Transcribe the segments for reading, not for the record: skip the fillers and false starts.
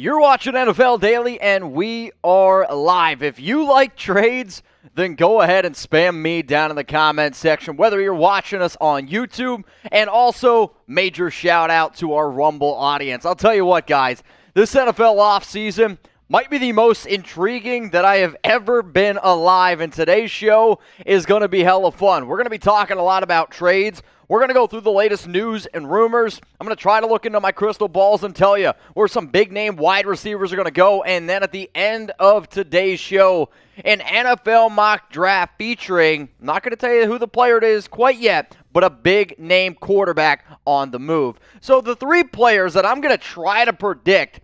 You're watching NFL Daily, and we are live. If you like trades, then go ahead and spam me down in the comments section, whether you're watching us on YouTube, and also major shout out to our Rumble audience. I'll tell you what, guys, this NFL offseason might be the most intriguing that I have ever been alive, and today's show is going to be hella fun. We're going to be talking a lot about trades. We're going to go through the latest news and rumors. I'm going to try to look into my crystal balls and tell you where some big-name wide receivers are going to go. And then at the end of today's show, an NFL mock draft featuring, I'm not going to tell you who the player it is quite yet, but a big-name quarterback on the move. So the three players that I'm going to try to predict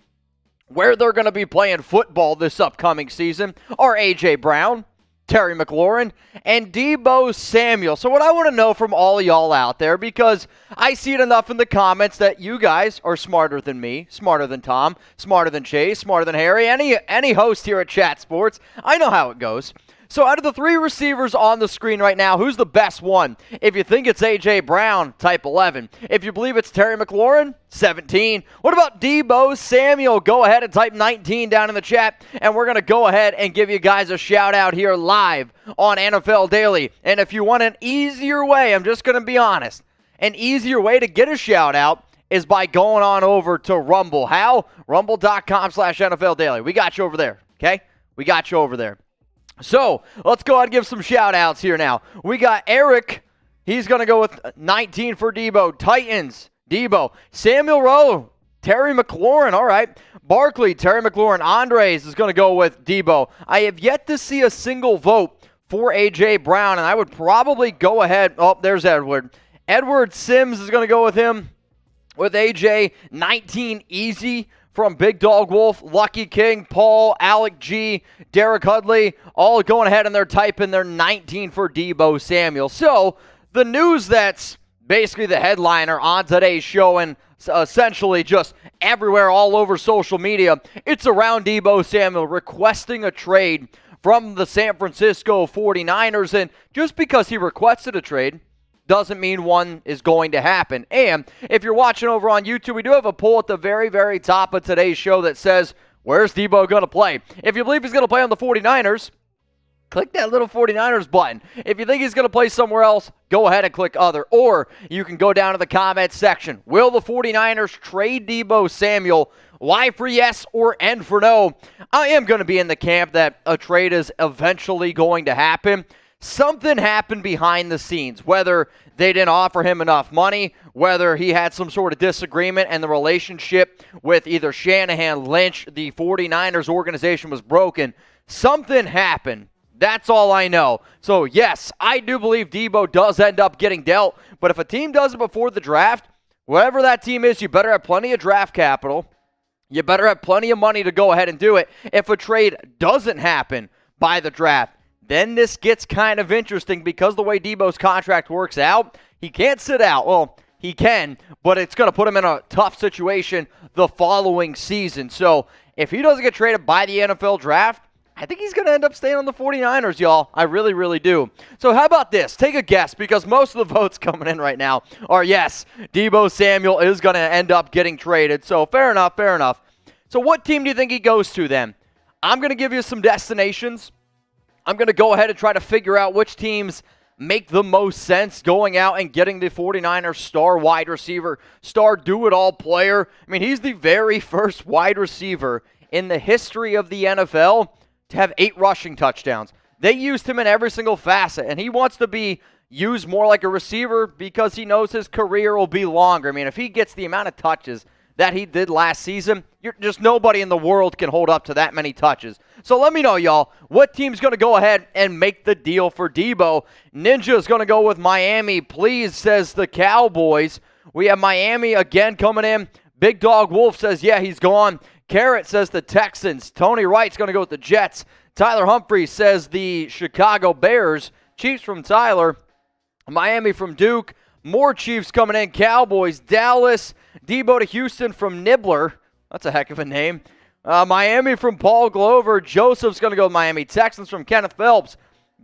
where they're going to be playing football this upcoming season are A.J. Brown, Terry McLaurin, and Deebo Samuel. So what I want to know from all of y'all out there, because I see it enough in the comments that you guys are smarter than me, smarter than Tom, smarter than Chase, smarter than Harry, any host here at Chat Sports. I know how it goes. So out of the three receivers on the screen right now, who's the best one? If you think it's A.J. Brown, type 11. If you believe it's Terry McLaurin, 17. What about Deebo Samuel? Go ahead and type 19 down in the chat, and we're going to go ahead and give you guys a shout out here live on NFL Daily. And if you want an easier way, I'm just going to be honest, an easier way to get a shout out is by going on over to Rumble. How? Rumble.com/NFL Daily. We got you over there, okay? We got you over there. So, let's go ahead and give some shout-outs here now. We got Eric. He's going to go with 19 for Deebo. Titans, Deebo. Samuel Rowe, Terry McLaurin. All right. Barkley, Terry McLaurin. Andres is going to go with Deebo. I have yet to see a single vote for A.J. Brown, and I would probably go ahead. Oh, there's Edward. Edward Sims is going to go with him. With A.J., 19 easy. From Big Dog Wolf, Lucky King, Paul, Alec G, Derek Hudley, all going ahead and they're typing their 19 for Deebo Samuel. So, the news that's basically the headliner on today's show and essentially just everywhere all over social media, it's around Deebo Samuel requesting a trade from the San Francisco 49ers. And just because he requested a trade doesn't mean one is going to happen. And if you're watching over on YouTube, we do have a poll at the very, very top of today's show that says, where's Deebo going to play? If you believe he's going to play on the 49ers, click that little 49ers button. If you think he's going to play somewhere else, go ahead and click other. Or you can go down to the comments section. Will the 49ers trade Deebo Samuel? Y for yes or N for no? I am going to be in the camp that a trade is eventually going to happen. Something happened behind the scenes, whether they didn't offer him enough money, whether he had some sort of disagreement and the relationship with either Shanahan, Lynch, the 49ers organization was broken. Something happened. That's all I know. So, yes, I do believe Deebo does end up getting dealt, but if a team does it before the draft, whatever that team is, you better have plenty of draft capital. You better have plenty of money to go ahead and do it. If a trade doesn't happen by the draft, then this gets kind of interesting because the way Deebo's contract works out, he can't sit out. Well, he can, but it's going to put him in a tough situation the following season. So if he doesn't get traded by the NFL draft, I think he's going to end up staying on the 49ers, y'all. I really, really do. So how about this? Take a guess, because most of the votes coming in right now are yes, Deebo Samuel is going to end up getting traded. So fair enough, fair enough. So what team do you think he goes to then? I'm going to give you some destinations. I'm going to go ahead and try to figure out which teams make the most sense going out and getting the 49ers star wide receiver, star do-it-all player. I mean, he's the very first wide receiver in the history of the NFL to have 8 rushing touchdowns. They used him in every single facet, and he wants to be used more like a receiver because he knows his career will be longer. I mean, if he gets the amount of touches that he did last season, just nobody in the world can hold up to that many touches. So let me know, y'all, what team's going to go ahead and make the deal for Deebo? Ninja is going to go with Miami. Please, says the Cowboys. We have Miami again coming in. Big Dog Wolf says, yeah, he's gone. Carrot says the Texans. Tony Wright's going to go with the Jets. Tyler Humphrey says the Chicago Bears. Chiefs from Tyler. Miami from Duke. More Chiefs coming in. Cowboys, Dallas. Deebo to Houston from Nibbler. That's a heck of a name. Miami from Paul Glover. Joseph's going to go with Miami. Texans from Kenneth Phelps.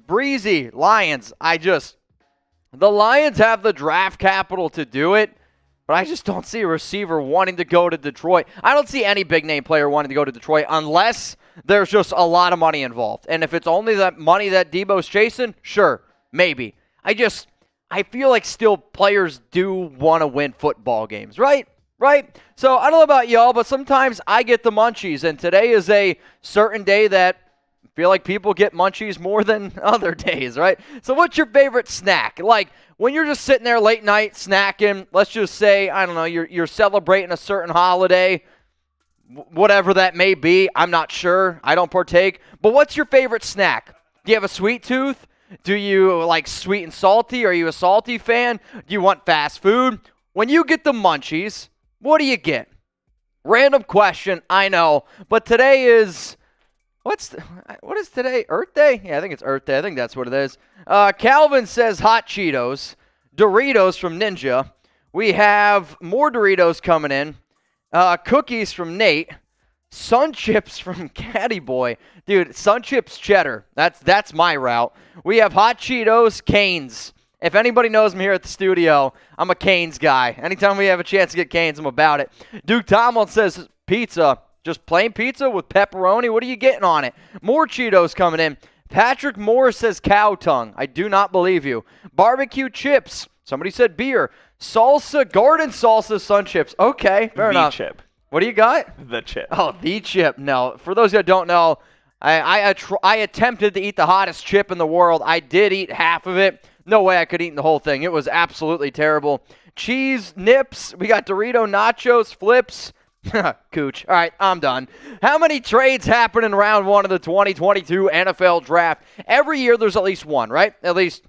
Breezy, Lions. The Lions have the draft capital to do it. but I just don't see a receiver wanting to go to Detroit. I don't see any big-name player wanting to go to Detroit unless there's just a lot of money involved. And if it's only that money that Deebo's chasing, sure, maybe. I feel like still players do want to win football games, right? Right? So I don't know about y'all, but sometimes I get the munchies, and today is a certain day that I feel like people get munchies more than other days, right? So what's your favorite snack? Like when you're just sitting there late night snacking, let's just say, I don't know, you're celebrating a certain holiday, whatever that may be. I'm not sure. I don't partake. But what's your favorite snack? Do you have a sweet tooth? Do you like sweet and salty? Are you a salty fan? Do you want fast food? When you get the munchies, what do you get? Random question, I know. But today is, what is today? Earth Day? Yeah, I think it's Earth Day. I think that's what it is. Calvin says hot Cheetos. Doritos from Ninja. We have more Doritos coming in. Cookies from Nate. Sun Chips from Caddy Boy. Dude, Sun Chips cheddar. That's my route. We have hot Cheetos, Canes. If anybody knows me here at the studio, I'm a Canes guy. Anytime we have a chance to get Canes, I'm about it. Duke Tomlin says pizza. Just plain pizza with pepperoni. What are you getting on it? More Cheetos coming in. Patrick Moore says cow tongue. I do not believe you. Barbecue chips. Somebody said beer. Salsa, garden salsa, Sun Chips. Okay, fair enough. The chip. What do you got? The chip. Oh, the chip. No. For those that don't know, I attempted to eat the hottest chip in the world. I did eat half of it. No way I could eat the whole thing. It was absolutely terrible. Cheese, nips. We got Dorito nachos, flips. Cooch. All right, I'm done. How many trades happen in round one of the 2022 NFL draft? Every year there's at least one, right? At least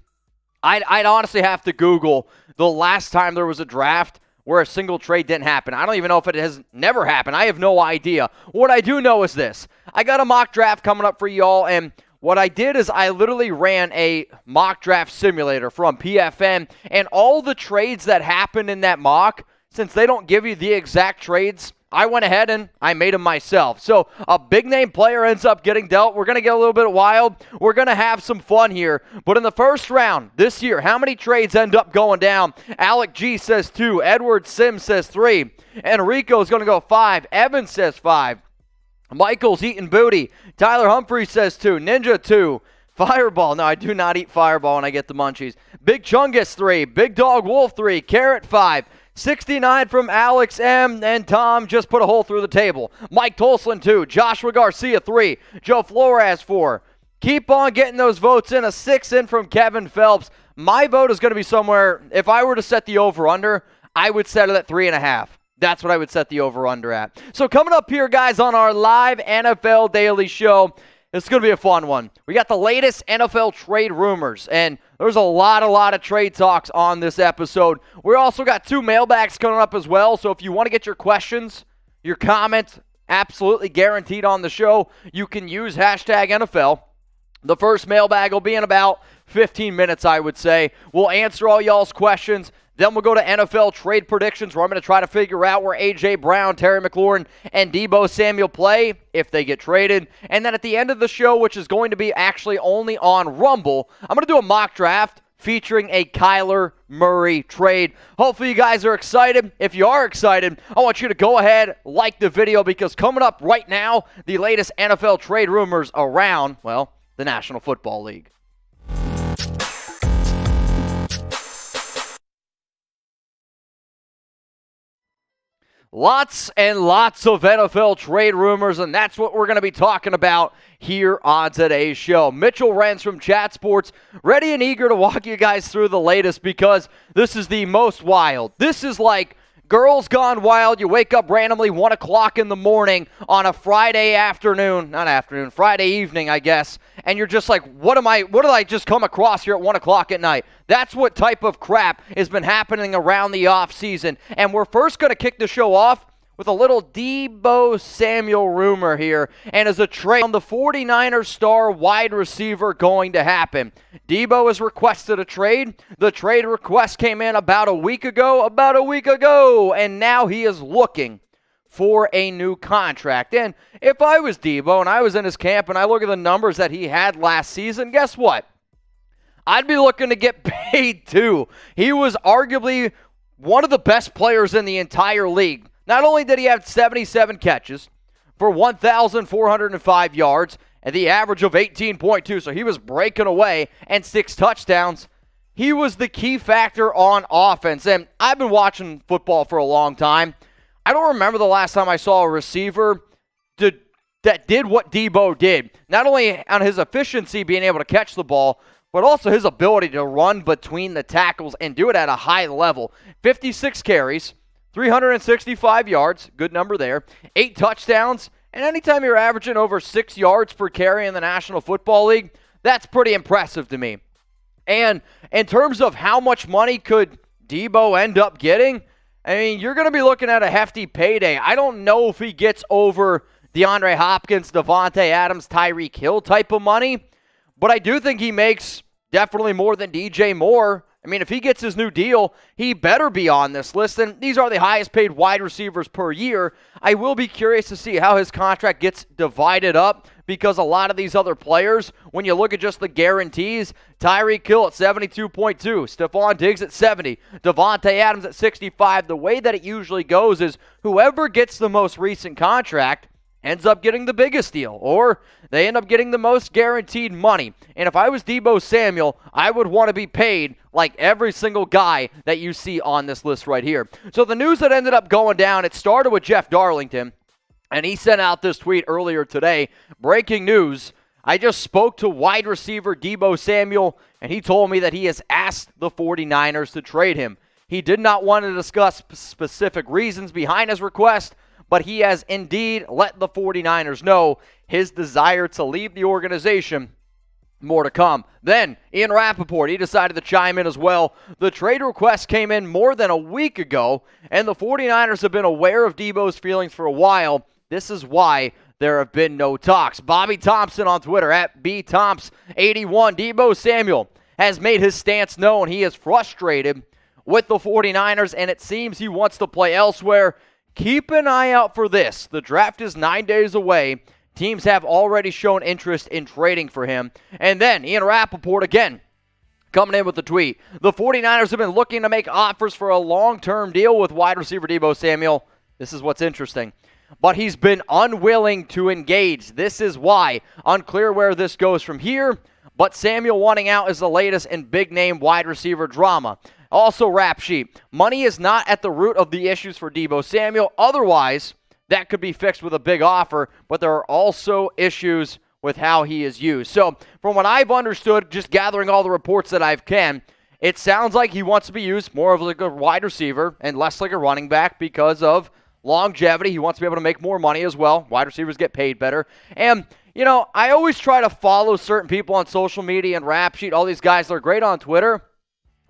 I'd honestly have to Google the last time there was a draft where a single trade didn't happen. I don't even know if it has never happened. I have no idea. What I do know is this. I got a mock draft coming up for y'all, and what I did is I literally ran a mock draft simulator from PFN, and all the trades that happened in that mock, since they don't give you the exact trades, I went ahead and I made them myself. So a big-name player ends up getting dealt. We're going to get a little bit wild. We're going to have some fun here. But in the first round this year, how many trades end up going down? Alec G says 2. Edward Sims says 3. Enrico's going to go 5. Evan says 5. Michael's eating booty. Tyler Humphrey says 2. Ninja 2. Fireball. No, I do not eat Fireball when I get the munchies. Big Chungus 3. Big Dog Wolf 3. Carrot 5. 69 from Alex M. And Tom just put a hole through the table. Mike Tolson 2. Joshua Garcia 3. Joe Flores 4. Keep on getting those votes in. A 6 in from Kevin Phelps. My vote is going to be somewhere, if I were to set the over-under, I would set it at 3.5. That's what I would set the over-under at. So coming up here, guys, on our live NFL Daily Show, it's going to be a fun one. We got the latest NFL trade rumors, and there's a lot of trade talks on this episode. We also got 2 mailbags coming up as well, so if you want to get your questions, your comments, absolutely guaranteed on the show, you can use hashtag NFL. The first mailbag will be in about 15 minutes, I would say. We'll answer all y'all's questions. Then we'll go to NFL trade predictions, where I'm going to try to figure out where A.J. Brown, Terry McLaurin, and Deebo Samuel play if they get traded. And then at the end of the show, which is going to be actually only on Rumble, I'm going to do a mock draft featuring a Kyler Murray trade. Hopefully you guys are excited. If you are excited, I want you to go ahead, like the video, because coming up right now, the latest NFL trade rumors around, well, the National Football League. Lots and lots of NFL trade rumors, and that's what we're going to be talking about here on today's show. Mitchell Renz from Chat Sports, ready and eager to walk you guys through the latest, because this is the most wild. This is like Girls Gone Wild. You wake up randomly 1 o'clock in the morning on a Friday evening, I guess, and you're just like, what did I just come across here at 1 o'clock at night? That's what type of crap has been happening around the offseason. And we're first going to kick the show off with a little Deebo Samuel rumor here, and is a trade on the 49ers star wide receiver going to happen. Deebo has requested a trade. The trade request came in about a week ago, and now he is looking for a new contract. And if I was Deebo and I was in his camp and I look at the numbers that he had last season, guess what? I'd be looking to get paid too. He was arguably one of the best players in the entire league. Not only did he have 77 catches for 1,405 yards and the average of 18.2, so he was breaking away, and 6 touchdowns, he was the key factor on offense. And I've been watching football for a long time. I don't remember the last time I saw a receiver that did what Deebo did. Not only on his efficiency being able to catch the ball, but also his ability to run between the tackles and do it at a high level. 56 carries, 365 yards, good number there, 8 touchdowns, and anytime you're averaging over 6 yards per carry in the National Football League, that's pretty impressive to me. And in terms of how much money could Deebo end up getting, I mean, you're going to be looking at a hefty payday. I don't know if he gets over DeAndre Hopkins, Devontae Adams, Tyreek Hill type of money, but I do think he makes definitely more than DJ Moore. I mean, if he gets his new deal, he better be on this list. And these are the highest paid wide receivers per year. I will be curious to see how his contract gets divided up, because a lot of these other players, when you look at just the guarantees, Tyreek Hill at 72.2, Stephon Diggs at 70, Devontae Adams at 65. The way that it usually goes is whoever gets the most recent contract ends up getting the biggest deal, or they end up getting the most guaranteed money. And if I was Deebo Samuel, I would want to be paid like every single guy that you see on this list right here. So the news that ended up going down, it started with Jeff Darlington, and he sent out this tweet earlier today. Breaking news, I just spoke to wide receiver Deebo Samuel, and he told me that he has asked the 49ers to trade him. He did not want to discuss specific reasons behind his request, but he has indeed let the 49ers know his desire to leave the organization. More to come. Then, Ian Rappaport, he decided to chime in as well. The trade request came in more than a week ago, and the 49ers have been aware of Deebo's feelings for a while. This is why there have been no talks. Bobby Thompson on Twitter, at BTomps81. Deebo Samuel has made his stance known. He is frustrated with the 49ers, and it seems he wants to play elsewhere. Keep an eye out for this. The draft is 9 days away. Teams have already shown interest in trading for him. And then Ian Rappaport again coming in with the tweet. The 49ers have been looking to make offers for a long-term deal with wide receiver Deebo Samuel. This is what's interesting. But he's been unwilling to engage. This is why. Unclear where this goes from here. But Samuel wanting out is the latest in big-name wide receiver drama. Also, rap sheet. Money is not at the root of the issues for Deebo Samuel. Otherwise, that could be fixed with a big offer, but there are also issues with how he is used. So, from what I've understood, just gathering all the reports that I can, it sounds like he wants to be used more of like a wide receiver and less like a running back because of longevity. He wants to be able to make more money as well. Wide receivers get paid better. And, you know, I always try to follow certain people on social media and rap sheet, all these guys that are great on Twitter.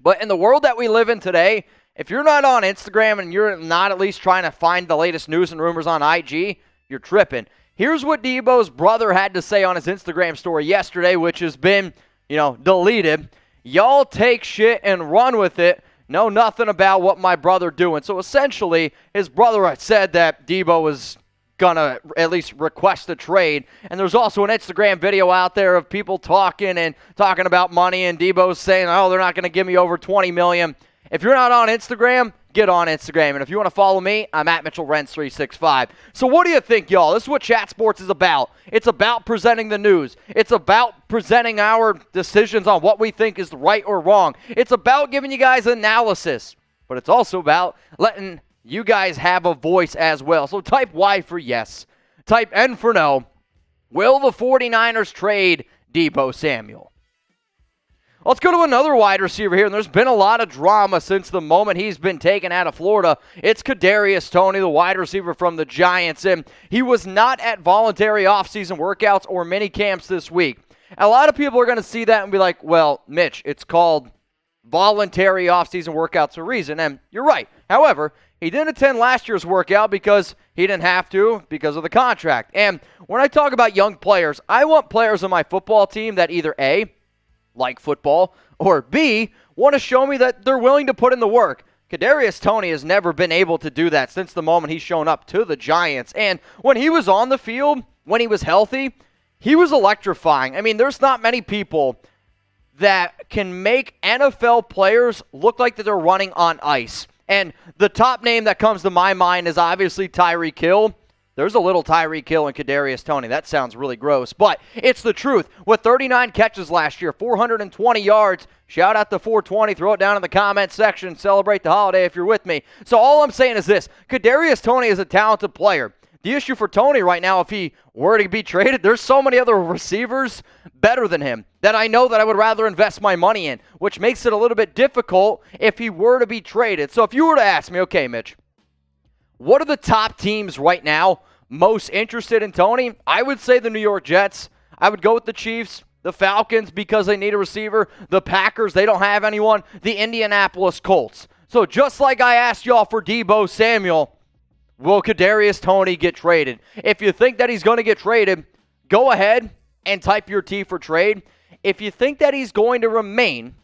But in the world that we live in today, if you're not on Instagram and you're not at least trying to find the latest news and rumors on IG, you're tripping. Here's what Deebo's brother had to say on his Instagram story yesterday, which has been, deleted. Y'all take shit and run with it. Know nothing about what my brother doing. So essentially, his brother said that Deebo was gonna at least request a trade. And there's also an Instagram video out there of people talking about money, and Deebo's saying, oh, they're not gonna give me over $20 million. If you're not on Instagram, get on Instagram. And if you want to follow me, I'm at Mitchell Renz 365. So what do you think, y'all? This is what Chat Sports is about. It's about presenting the news. It's about presenting our decisions on what we think is right or wrong. It's about giving you guys analysis. But it's also about letting you guys have a voice as well. So type Y for yes. Type N for no. Will the 49ers trade Deebo Samuel? Let's go to another wide receiver here, and there's been a lot of drama since the moment he's been taken out of Florida. It's Kadarius Toney, the wide receiver from the Giants, and he was not at voluntary offseason workouts or mini camps this week. A lot of people are going to see that and be like, well, Mitch, it's called voluntary offseason workouts for a reason, and you're right. However, he didn't attend last year's workout because he didn't have to because of the contract. And when I talk about young players, I want players on my football team that either A, like football, or B, want to show me that they're willing to put in the work. Kadarius Toney has never been able to do that since the moment he's shown up to the Giants. And when he was on the field, when he was healthy, he was electrifying. I mean, there's not many people that can make NFL players look like that they're running on ice. And the top name that comes to my mind is obviously Tyreek Hill. There's a little Tyreek Hill and Kadarius Toney. That sounds really gross, but it's the truth. With 39 catches last year, 420 yards, shout out to 420. Throw it down in the comment section. Celebrate the holiday if you're with me. So all I'm saying is this. Kadarius Toney is a talented player. The issue for Toney right now, if he were to be traded, there's so many other receivers better than him that I know that I would rather invest my money in, which makes it a little bit difficult if he were to be traded. So if you were to ask me, okay, Mitch, what are the top teams right now most interested in Toney? I would say the New York Jets. I would go with the Chiefs, the Falcons because they need a receiver, the Packers, they don't have anyone, the Indianapolis Colts. So just like I asked y'all for Deebo Samuel, will Kadarius Toney get traded? If you think that he's going to get traded, go ahead and type your T for trade. If you think that he's going to remain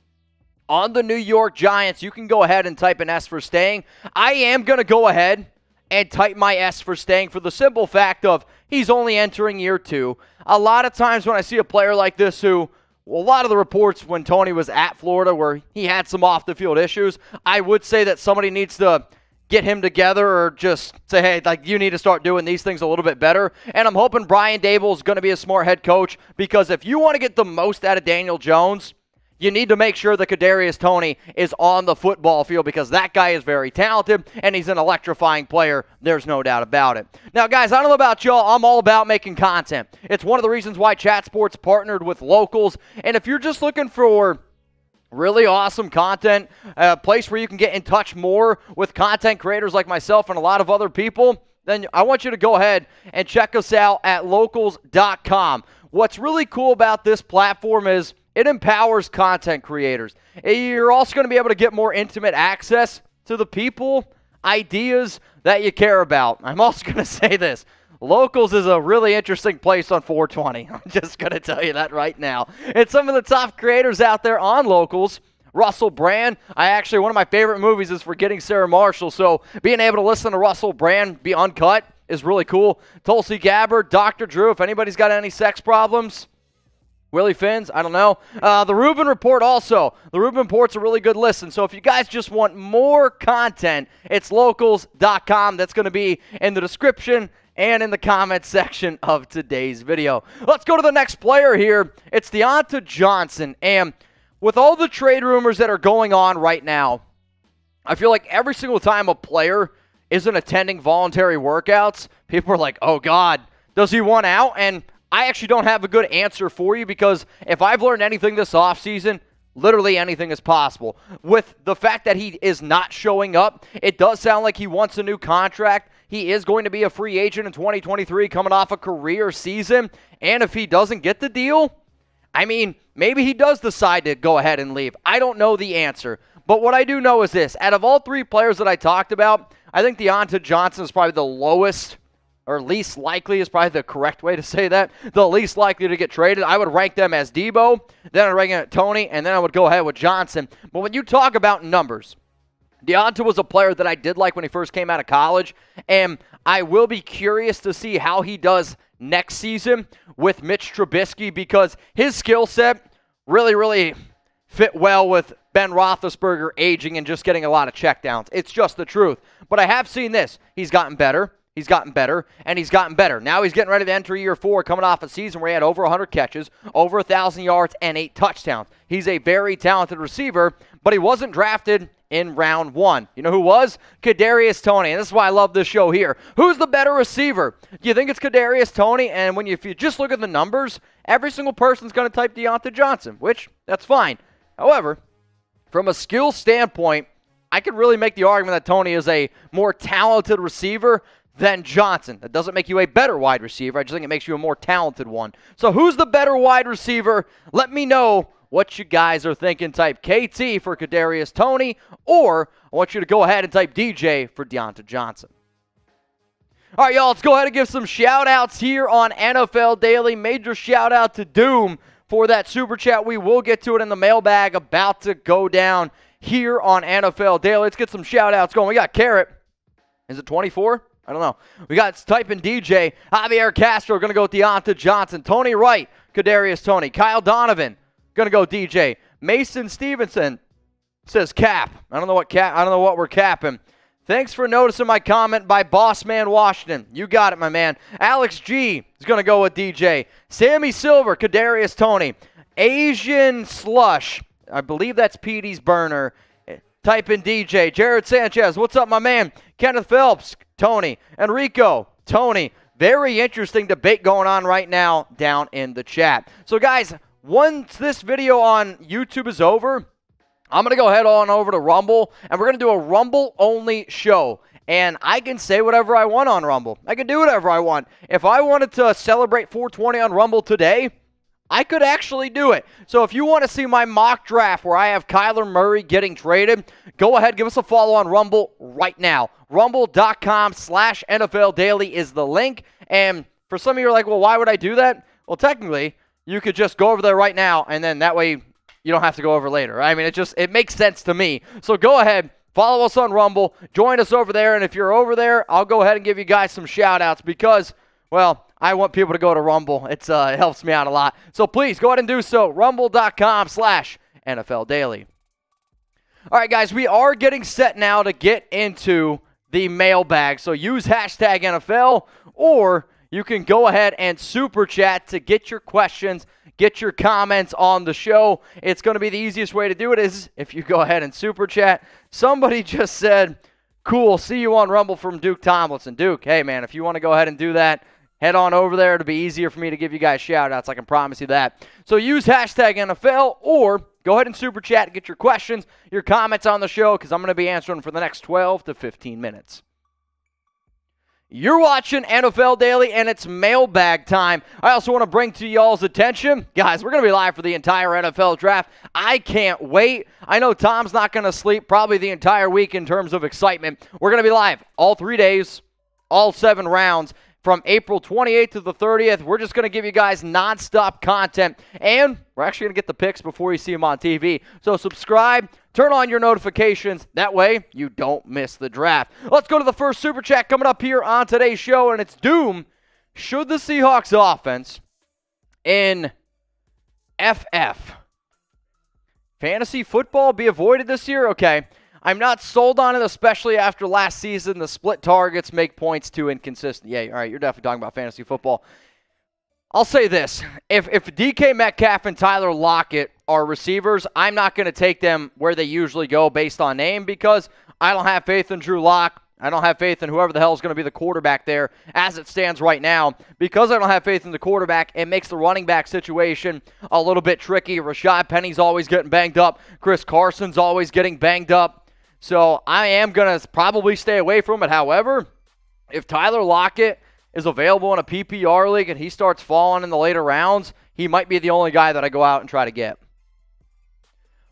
on the New York Giants, you can go ahead and type an S for staying. I am going to go ahead and type my S for staying for the simple fact of he's only entering year 2. A lot of times when I see a player like this who, well, a lot of the reports when Toney was at Florida where he had some off-the-field issues, I would say that somebody needs to get him together or just say, hey, like you need to start doing these things a little bit better. And I'm hoping Brian Dable is going to be a smart head coach because if you want to get the most out of Daniel Jones, you need to make sure that Kadarius Toney is on the football field because that guy is very talented and he's an electrifying player. There's no doubt about it. Now, guys, I don't know about y'all. I'm all about making content. It's one of the reasons why Chat Sports partnered with Locals. And if you're just looking for really awesome content, a place where you can get in touch more with content creators like myself and a lot of other people, then I want you to go ahead and check us out at locals.com. What's really cool about this platform is it empowers content creators. You're also going to be able to get more intimate access to the people, ideas that you care about. I'm also going to say this. Locals is a really interesting place on 420. I'm just going to tell you that right now. And some of the top creators out there on Locals, Russell Brand. One of my favorite movies is Forgetting Sarah Marshall, so being able to listen to Russell Brand be uncut is really cool. Tulsi Gabbard, Dr. Drew, if anybody's got any sex problems. Willie Finns, I don't know. The Rubin Report also. The Rubin Report's a really good listen. So if you guys just want more content, it's locals.com. That's going to be in the description and in the comment section of today's video. Let's go to the next player here. It's Diontae Johnson. And with all the trade rumors that are going on right now, I feel like every single time a player isn't attending voluntary workouts, people are like, oh God, does he want out? And I actually don't have a good answer for you because if I've learned anything this offseason, literally anything is possible. With the fact that he is not showing up, it does sound like he wants a new contract. He is going to be a free agent in 2023 coming off a career season. And if he doesn't get the deal, I mean, maybe he does decide to go ahead and leave. I don't know the answer. But what I do know is this. Out of all three players that I talked about, I think Diontae Johnson is probably the lowest or least likely is probably the correct way to say that. The least likely to get traded. I would rank them as Deebo, then I'd rank it Toney, and then I would go ahead with Johnson. But when you talk about numbers, Diontae was a player that I did like when he first came out of college, and I will be curious to see how he does next season with Mitch Trubisky because his skill set really fit well with Ben Roethlisberger aging and just getting a lot of checkdowns. It's just the truth. But I have seen this. He's gotten better. He's gotten better, and he's gotten better. Now he's getting ready to enter year 4, coming off a season where he had over 100 catches, over 1,000 yards, and 8 touchdowns. He's a very talented receiver, but he wasn't drafted in round 1. You know who was? Kadarius Toney, and this is why I love this show here. Who's the better receiver? Do you think it's Kadarius Toney? And if you just look at the numbers, every single person's going to type Diontae Johnson, which, that's fine. However, from a skill standpoint, I could really make the argument that Toney is a more talented receiver than Johnson. That doesn't make you a better wide receiver. I just think it makes you a more talented one. So who's the better wide receiver? Let me know what you guys are thinking. Type KT for Kadarius Toney, or I want you to go ahead and type DJ for Diontae Johnson. All right, y'all, let's go ahead and give some shout-outs here on NFL Daily. Major shout-out to Doom for that super chat. We will get to it in the mailbag about to go down here on NFL Daily. Let's get some shout-outs going. We got Carrot. Is it 24? I don't know. We got typing DJ. Javier Castro going to go with Diontae Johnson. Tony Wright, Kadarius Toney. Kyle Donovan going to go DJ. Mason Stevenson says cap. I don't know what we're capping. Thanks for noticing my comment by Bossman Washington. You got it, my man. Alex G is going to go with DJ. Sammy Silver, Kadarius Toney. Asian Slush. I believe that's Petey's burner. Type in DJ. Jared Sanchez, what's up, my man? Kenneth Phelps, Tony. Enrico, Tony. Very interesting debate going on right now down in the chat. So, guys, once this video on YouTube is over, I'm going to go head on over to Rumble, and we're going to do a Rumble-only show. And I can say whatever I want on Rumble. I can do whatever I want. If I wanted to celebrate 420 on Rumble today, I could actually do it. So if you want to see my mock draft where I have Kyler Murray getting traded, go ahead, give us a follow on Rumble right now. Rumble.com/NFL Daily is the link. And for some of you are like, well, why would I do that? Well, technically, you could just go over there right now, and then that way you don't have to go over later. I mean, it makes sense to me. So go ahead, follow us on Rumble, join us over there, and if you're over there, I'll go ahead and give you guys some shout-outs because, well, I want people to go to Rumble. It helps me out a lot. So please go ahead and do so. Rumble.com/NFL Daily. All right, guys, we are getting set now to get into the mailbag. So use hashtag NFL, or you can go ahead and super chat to get your questions, get your comments on the show. It's going to be the easiest way to do it is if you go ahead and super chat. Somebody just said, cool, see you on Rumble from Duke Tomlinson. Duke, hey, man, if you want to go ahead and do that, head on over there. It'll be easier for me to give you guys shout-outs. I can promise you that. So use hashtag NFL or go ahead and super chat and get your questions, your comments on the show because I'm going to be answering for the next 12 to 15 minutes. You're watching NFL Daily, and it's mailbag time. I also want to bring to y'all's attention, guys, we're going to be live for the entire NFL draft. I can't wait. I know Tom's not going to sleep probably the entire week in terms of excitement. We're going to be live all 3 days, all 7 rounds. From April 28th to the 30th, we're just going to give you guys nonstop content, and we're actually going to get the picks before you see them on TV. So subscribe, turn on your notifications. That way, you don't miss the draft. Let's go to the first Super Chat coming up here on today's show, and it's Doom. Should the Seahawks offense in FF fantasy football be avoided this year? Okay. I'm not sold on it, especially after last season. The split targets make points too inconsistent. Yeah, all right, you're definitely talking about fantasy football. I'll say this. If DK Metcalf and Tyler Lockett are receivers, I'm not going to take them where they usually go based on name because I don't have faith in Drew Lock. I don't have faith in whoever the hell is going to be the quarterback there as it stands right now. Because I don't have faith in the quarterback, it makes the running back situation a little bit tricky. Rashad Penny's always getting banged up. Chris Carson's always getting banged up. So I am going to probably stay away from it. However, if Tyler Lockett is available in a PPR league and he starts falling in the later rounds, he might be the only guy that I go out and try to get.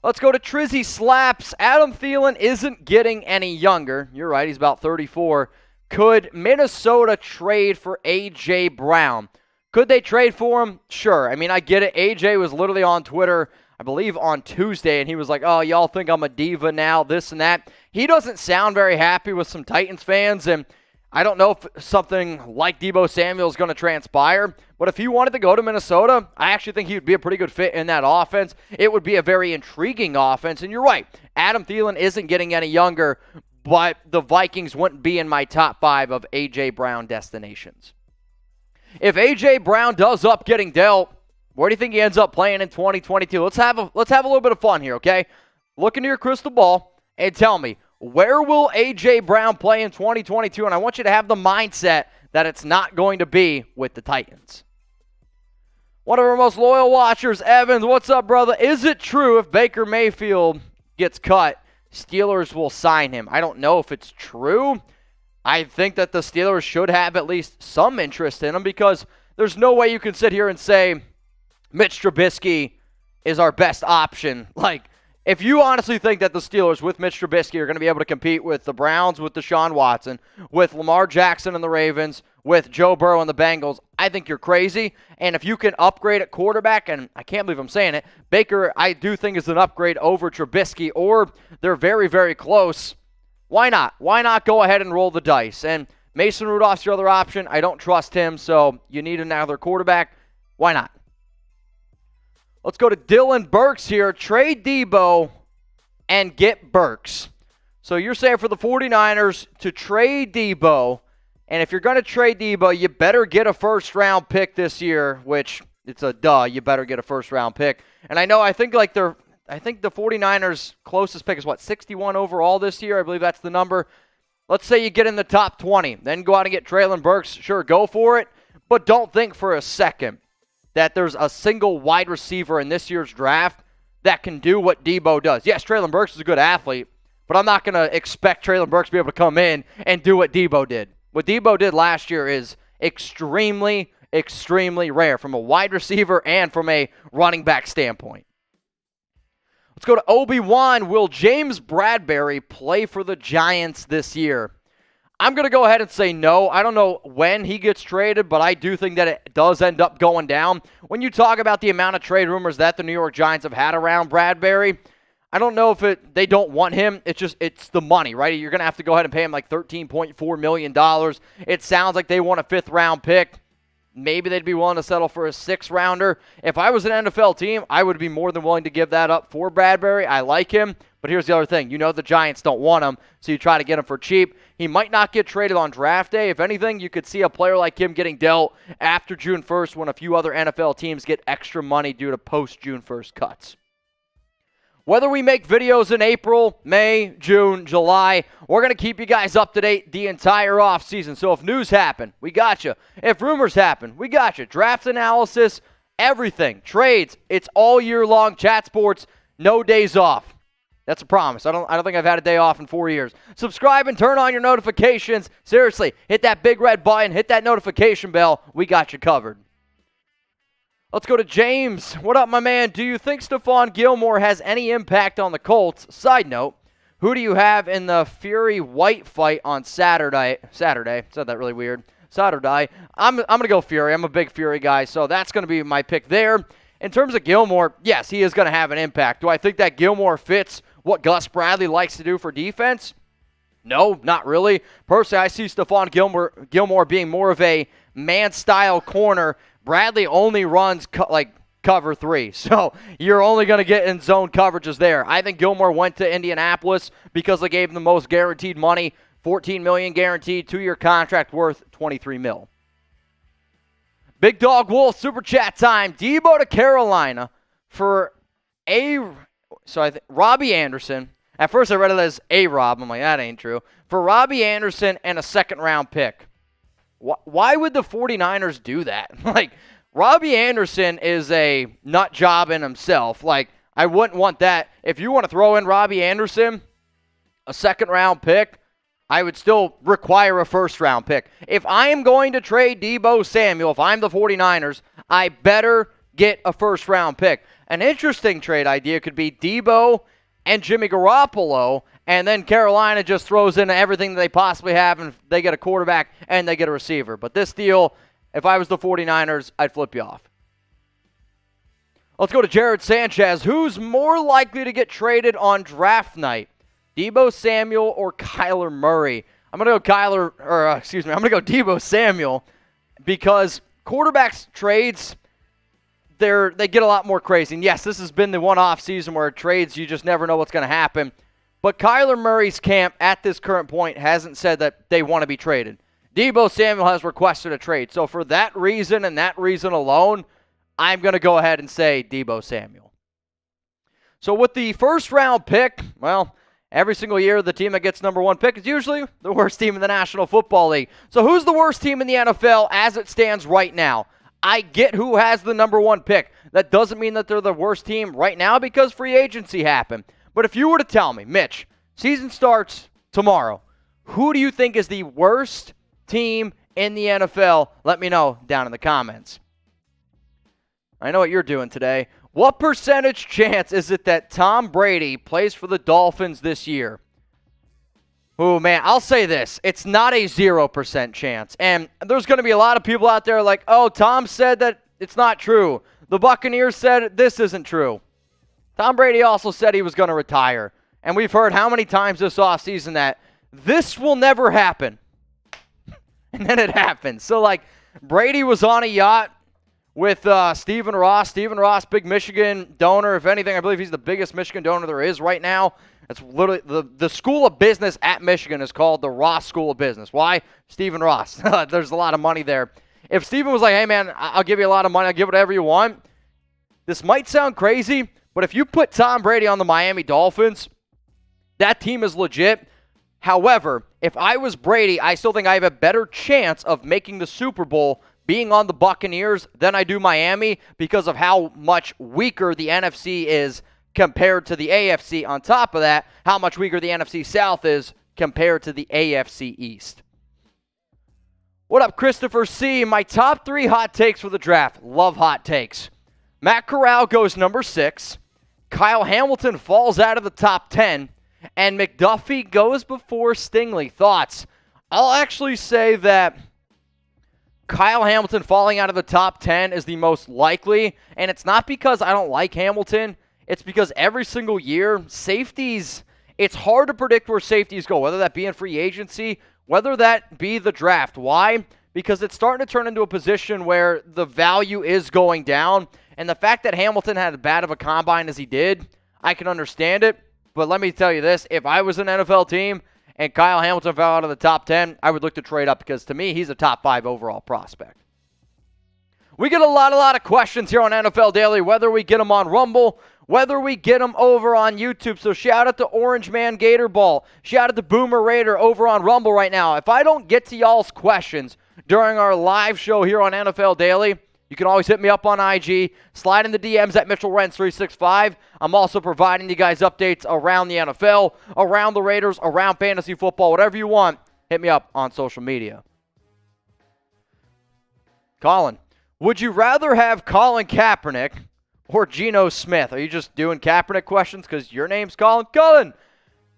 Let's go to Trizzy Slaps. Adam Thielen isn't getting any younger. You're right, he's about 34. Could Minnesota trade for A.J. Brown? Could they trade for him? Sure. I mean, I get it. A.J. was literally on Twitter, I believe on Tuesday, and he was like, oh, y'all think I'm a diva now, this and that. He doesn't sound very happy with some Titans fans, and I don't know if something like Deebo Samuel is going to transpire, but if he wanted to go to Minnesota, I actually think he would be a pretty good fit in that offense. It would be a very intriguing offense, and you're right. Adam Thielen isn't getting any younger, but the Vikings wouldn't be in my top 5 of A.J. Brown destinations. If A.J. Brown does up getting dealt, where do you think he ends up playing in 2022? Let's have a little bit of fun here, okay? Look into your crystal ball and tell me, where will A.J. Brown play in 2022? And I want you to have the mindset that it's not going to be with the Titans. One of our most loyal watchers, Evans, what's up, brother? Is it true if Baker Mayfield gets cut, Steelers will sign him? I don't know if it's true. I think that the Steelers should have at least some interest in him because there's no way you can sit here and say Mitch Trubisky is our best option. Like, if you honestly think that the Steelers with Mitch Trubisky are going to be able to compete with the Browns, with Deshaun Watson, with Lamar Jackson and the Ravens, with Joe Burrow and the Bengals, I think you're crazy. And if you can upgrade at quarterback, and I can't believe I'm saying it, Baker I do think is an upgrade over Trubisky, or they're very, very close, why not? Why not go ahead and roll the dice? And Mason Rudolph's your other option. I don't trust him, so you need another quarterback. Why not? Let's go to Dylan Burks here. Trade Deebo and get Burks. So you're saying for the 49ers to trade Deebo, and if you're going to trade Deebo, you better get a first-round pick this year, which it's a duh. You better get a first-round pick. And I think the 49ers' closest pick is, 61 overall this year? I believe that's the number. Let's say you get in the top 20. Then go out and get Treylon Burks. Sure, go for it. But don't think for a second that there's a single wide receiver in this year's draft that can do what Deebo does. Yes, Treylon Burks is a good athlete, but I'm not going to expect Treylon Burks to be able to come in and do what Deebo did. What Deebo did last year is extremely, extremely rare from a wide receiver and from a running back standpoint. Let's go to Obi-Wan. Will James Bradberry play for the Giants this year? I'm going to go ahead and say no. I don't know when he gets traded, but I do think that it does end up going down. When you talk about the amount of trade rumors that the New York Giants have had around Bradberry, I don't know if they don't want him. It's the money, right? You're going to have to go ahead and pay him like $13.4 million. It sounds like they want a fifth-round pick. Maybe they'd be willing to settle for a sixth-rounder. If I was an NFL team, I would be more than willing to give that up for Bradberry. I like him, but here's the other thing. You know the Giants don't want him, so you try to get him for cheap. He might not get traded on draft day. If anything, you could see a player like him getting dealt after June 1st when a few other NFL teams get extra money due to post-June 1st cuts. Whether we make videos in April, May, June, July, we're going to keep you guys up to date the entire offseason. So if news happen, we got you. If rumors happen, we got you. Draft analysis, everything, trades, it's all year long. Chat Sports, no days off. That's a promise. I don't think I've had a day off in 4 years. Subscribe and turn on your notifications. Seriously, hit that big red button, hit that notification bell. We got you covered. Let's go to James. What up, my man? Do you think Stephon Gilmore has any impact on the Colts? Side note, who do you have in the Fury-White fight on Saturday? Said that really weird. Saturday. I'm going to go Fury. I'm a big Fury guy, so that's going to be my pick there. In terms of Gilmore, yes, he is going to have an impact. Do I think that Gilmore fits what Gus Bradley likes to do for defense? No, not really. Personally, I see Stephon Gilmore being more of a man-style corner. Bradley only runs cover 3, so you're only going to get in zone coverages there. I think Gilmore went to Indianapolis because they gave him the most guaranteed money, $14 million guaranteed, 2-year contract worth $23 million. Big Dog Wolf, Super Chat time. Deebo to Carolina for Robbie Anderson. At first I read it as A-Rob. I'm like, that ain't true. For Robbie Anderson and a second-round pick. Why would the 49ers do that? Robbie Anderson is a nut job in himself. I wouldn't want that. If you want to throw in Robbie Anderson, a second-round pick, I would still require a first-round pick. If I am going to trade Deebo Samuel, if I'm the 49ers, I better get a first-round pick. An interesting trade idea could be Deebo and Jimmy Garoppolo, and then Carolina just throws in everything that they possibly have, and they get a quarterback and they get a receiver. But this deal, if I was the 49ers, I'd flip you off. Let's go to Jared Sanchez. Who's more likely to get traded on draft night? Deebo Samuel or Kyler Murray? I'm going to go Deebo Samuel because quarterbacks trades, they get a lot more crazy. And yes, this has been the one-off season where trades, you just never know what's going to happen. But Kyler Murray's camp at this current point hasn't said that they want to be traded. Deebo Samuel has requested a trade. So for that reason and that reason alone, I'm going to go ahead and say Deebo Samuel. So with the first-round pick, well, every single year the team that gets number 1 pick is usually the worst team in the National Football League. So who's the worst team in the NFL as it stands right now? I get who has the number 1 pick. That doesn't mean that they're the worst team right now because free agency happened. But if you were to tell me, Mitch, season starts tomorrow, who do you think is the worst team in the NFL? Let me know down in the comments. I know what you're doing today. What percentage chance is it that Tom Brady plays for the Dolphins this year? Oh, man, I'll say this. It's not a 0% chance. And there's going to be a lot of people out there like, oh, Tom said that it's not true. The Buccaneers said this isn't true. Tom Brady also said he was going to retire. And we've heard how many times this offseason that this will never happen. And then it happened. So, Brady was on a yacht with Stephen Ross. Stephen Ross, big Michigan donor. If anything, I believe he's the biggest Michigan donor there is right now. It's literally the School of Business at Michigan is called the Ross School of Business. Why? Stephen Ross. There's a lot of money there. If Stephen was like, hey, man, I'll give you a lot of money. I'll give whatever you want. This might sound crazy, but if you put Tom Brady on the Miami Dolphins, that team is legit. However, if I was Brady, I still think I have a better chance of making the Super Bowl being on the Buccaneers than I do Miami because of how much weaker the NFC is compared to the AFC. On top of that, how much weaker the NFC South is compared to the AFC East. What up, Christopher C? My top 3 hot takes for the draft. Love hot takes. Matt Corral goes number 6. Kyle Hamilton falls out of the top 10. And McDuffie goes before Stingley. Thoughts? I'll actually say that Kyle Hamilton falling out of the top 10 is the most likely. And it's not because I don't like Hamilton. It's because every single year, safeties, it's hard to predict where safeties go, whether that be in free agency, whether that be the draft. Why? Because it's starting to turn into a position where the value is going down. And the fact that Hamilton had as bad of a combine as he did, I can understand it. But let me tell you this, if I was an NFL team and Kyle Hamilton fell out of the top 10, I would look to trade up because to me, he's a top 5 overall prospect. We get a lot of questions here on NFL Daily, whether we get them on Rumble, whether we get them over on YouTube. So shout out to Orange Man Gator Ball. Shout out to Boomer Raider over on Rumble right now. If I don't get to y'all's questions during our live show here on NFL Daily, you can always hit me up on IG. Slide in the DMs at Mitchell Renz 365. I'm also providing you guys updates around the NFL, around the Raiders, around fantasy football, whatever you want. Hit me up on social media. Colin, would you rather have Colin Kaepernick or Geno Smith? Are you just doing Kaepernick questions because your name's Colin? Colin,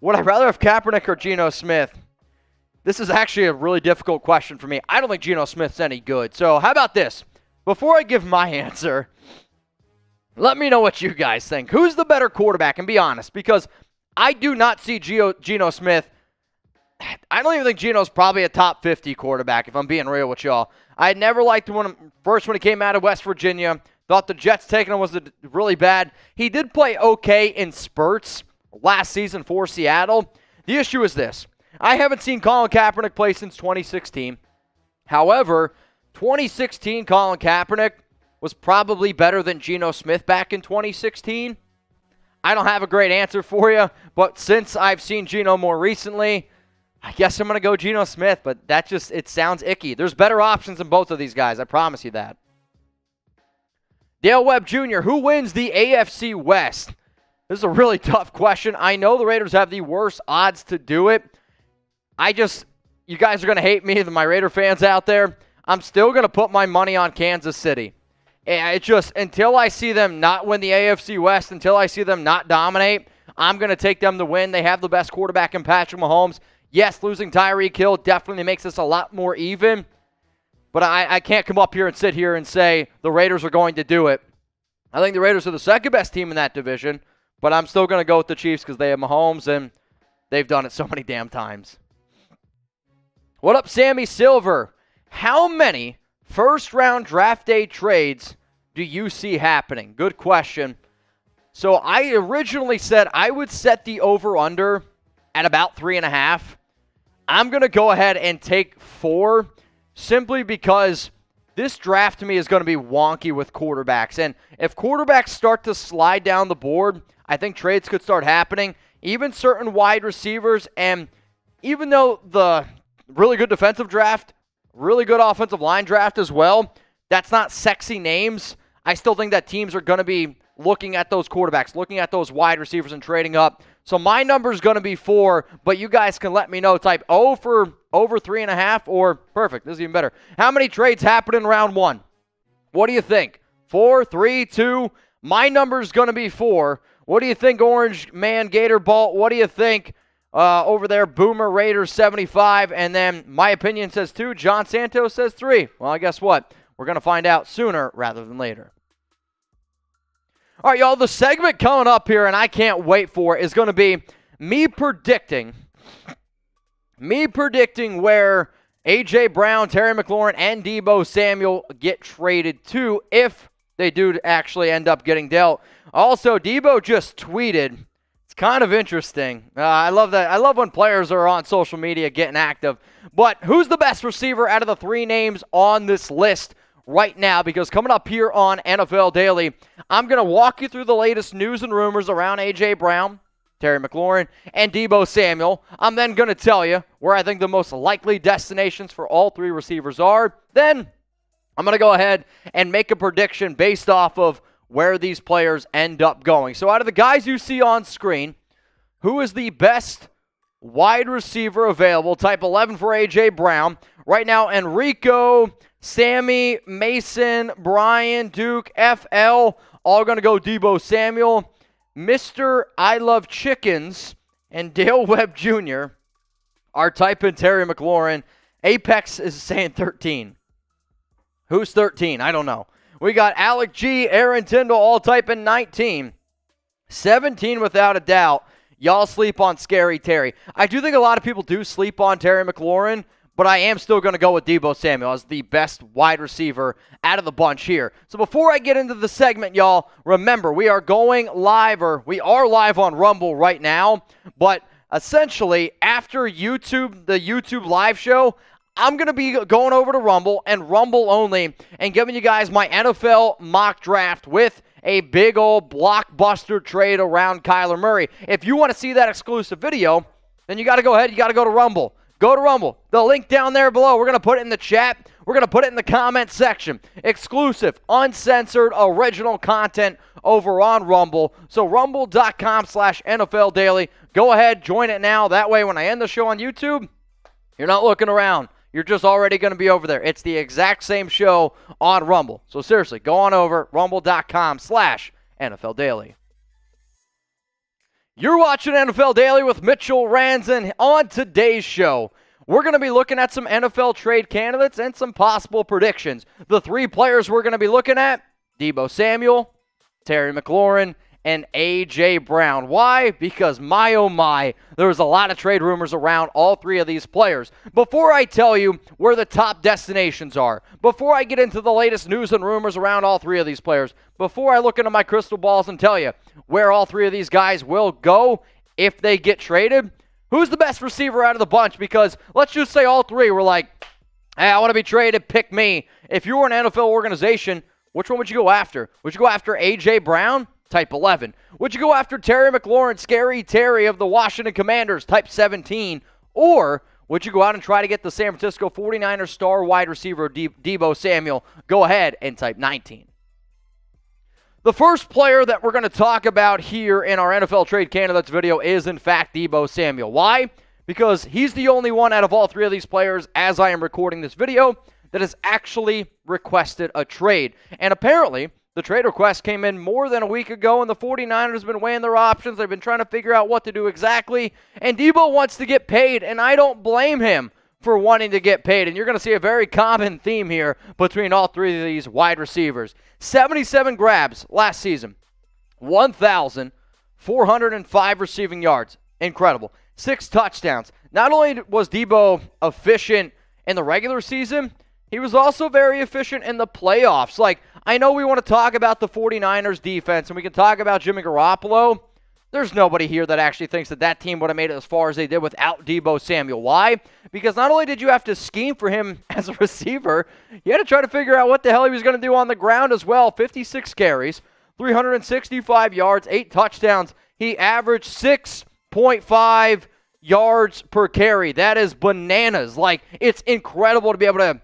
would I rather have Kaepernick or Geno Smith? This is actually a really difficult question for me. I don't think Geno Smith's any good. So how about this? Before I give my answer, let me know what you guys think. Who's the better quarterback? And be honest, because I do not see Geno Smith. I don't even think Geno's probably a top 50 quarterback, if I'm being real with y'all. I never liked him when he came out of West Virginia. Thought the Jets taking him was really bad. He did play okay in spurts last season for Seattle. The issue is this. I haven't seen Colin Kaepernick play since 2016. However, 2016 Colin Kaepernick was probably better than Geno Smith back in 2016. I don't have a great answer for you, but since I've seen Geno more recently, I guess I'm going to go Geno Smith, but it sounds icky. There's better options than both of these guys, I promise you that. Dale Webb Jr., who wins the AFC West? This is a really tough question. I know the Raiders have the worst odds to do it. You guys are going to hate me, my Raider fans out there. I'm still going to put my money on Kansas City. Until I see them not win the AFC West, until I see them not dominate, I'm going to take them to win. They have the best quarterback in Patrick Mahomes. Yes, losing Tyreek Hill definitely makes this a lot more even. But I can't come up here and sit here and say the Raiders are going to do it. I think the Raiders are the second best team in that division. But I'm still going to go with the Chiefs because they have Mahomes and they've done it so many damn times. What up, Sammy Silver? How many first-round draft day trades do you see happening? Good question. So I originally said I would set the over-under at about 3.5. I'm going to go ahead and take 4 simply because this draft to me is going to be wonky with quarterbacks. And if quarterbacks start to slide down the board, I think trades could start happening. Even certain wide receivers, and even though the really good defensive draft, really good offensive line draft as well, that's not sexy names. I still think that teams are going to be looking at those quarterbacks, looking at those wide receivers and trading up. So my number is going to be 4, but you guys can let me know. Type O for over 3.5 or perfect. This is even better. How many trades happen in round 1? What do you think? 4, 3, 2? My number is going to be 4. What do you think, Orange Man Gator Ball? What do you think over there, Boomer Raiders 75? And then my opinion says 2. John Santos says 3. Well, guess what? We're going to find out sooner rather than later. All right, y'all, the segment coming up here, and I can't wait for it, is going to be me predicting where A.J. Brown, Terry McLaurin, and Deebo Samuel get traded too if they do actually end up getting dealt. Also, Deebo just tweeted. It's kind of interesting. I love that. I love when players are on social media getting active. But who's the best receiver out of the three names on this list right now? Because coming up here on NFL Daily, I'm going to walk you through the latest news and rumors around A.J. Brown, Terry McLaurin, and Deebo Samuel. I'm then going to tell you where I think the most likely destinations for all three receivers are. Then I'm going to go ahead and make a prediction based off of where these players end up going. So out of the guys you see on screen, who is the best wide receiver available? Type 11 for A.J. Brown. Right now, Enrico, Sammy, Mason, Brian, Duke, FL, all going to go Deebo Samuel. Mr. I Love Chickens and Dale Webb Jr. are typing Terry McLaurin. Apex is saying 13. Who's 13? I don't know. We got Alec G, Aaron Tyndall, all typing 19. 17 without a doubt. Y'all sleep on Scary Terry. I do think a lot of people do sleep on Terry McLaurin, but I am still going to go with Deebo Samuel as the best wide receiver out of the bunch here. So before I get into the segment, y'all, remember, we are live on Rumble right now, but essentially after YouTube, the YouTube live show, I'm going to be going over to Rumble and Rumble only and giving you guys my NFL mock draft with a big old blockbuster trade around Kyler Murray. If you want to see that exclusive video, then you got to go ahead. You got to go to Rumble. Go to Rumble. The link down there below. We're going to put it in the chat. We're going to put it in the comment section. Exclusive, uncensored, original content over on Rumble. So rumble.com/NFL Daily. Go ahead, join it now. That way when I end the show on YouTube, you're not looking around. You're just already going to be over there. It's the exact same show on Rumble. So seriously, go on over, rumble.com/NFL Daily. You're watching NFL Daily with Mitchell Renz, and on today's show, we're going to be looking at some NFL trade candidates and some possible predictions. The three players we're going to be looking at, Deebo Samuel, Terry McLaurin, and A.J. Brown. Why? Because my oh my, there's a lot of trade rumors around all three of these players. Before I tell you where the top destinations are, before I get into the latest news and rumors around all three of these players, before I look into my crystal balls and tell you where all three of these guys will go if they get traded, who's the best receiver out of the bunch? Because let's just say all three were like, hey, I want to be traded, pick me. If you were an NFL organization, which one would you go after? Would you go after A.J. Brown? Type 11. Would you go after Terry McLaurin, Scary Terry of the Washington Commanders? Type 17. Or would you go out and try to get the San Francisco 49ers star wide receiver Deebo Samuel? Go ahead and type 19. The first player that we're going to talk about here in our NFL trade candidates video is, in fact, Deebo Samuel. Why? Because he's the only one out of all three of these players, as I am recording this video, that has actually requested a trade. And apparently, the trade request came in more than a week ago, and the 49ers have been weighing their options. They've been trying to figure out what to do exactly, and Deebo wants to get paid, and I don't blame him for wanting to get paid. And you're going to see a very common theme here between all three of these wide receivers. 77 grabs last season, 1,405 receiving yards. Incredible. 6 touchdowns. Not only was Deebo efficient in the regular season, he was also very efficient in the playoffs. Like, I know we want to talk about the 49ers defense, and we can talk about Jimmy Garoppolo. There's nobody here that actually thinks that that team would have made it as far as they did without Deebo Samuel. Why? Because not only did you have to scheme for him as a receiver, you had to try to figure out what the hell he was going to do on the ground as well. 56 carries, 365 yards, 8 touchdowns. He averaged 6.5 yards per carry. That is bananas. Like, it's incredible to be able to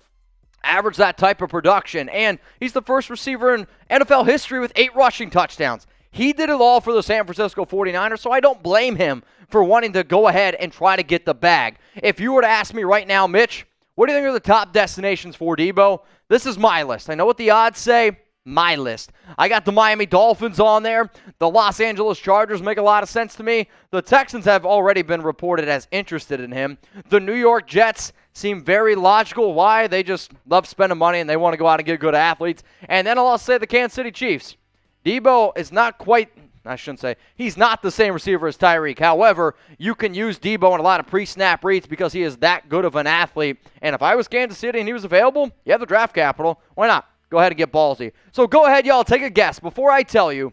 average that type of production. And he's the first receiver in NFL history with 8 rushing touchdowns. He did it all for the San Francisco 49ers, so I don't blame him for wanting to go ahead and try to get the bag. If you were to ask me right now, Mitch, what do you think are the top destinations for Deebo? This is my list. I know what the odds say. My list. I got the Miami Dolphins on there. The Los Angeles Chargers make a lot of sense to me. The Texans have already been reported as interested in him. The New York Jets seem very logical. Why? They just love spending money and they want to go out and get good athletes. And then I'll say the Kansas City Chiefs. Deebo is not quite, I shouldn't say, he's not the same receiver as Tyreek. However, you can use Deebo in a lot of pre-snap reads because he is that good of an athlete. And if I was Kansas City and he was available, you have the draft capital. Why not? Go ahead and get ballsy. So go ahead, y'all, take a guess before I tell you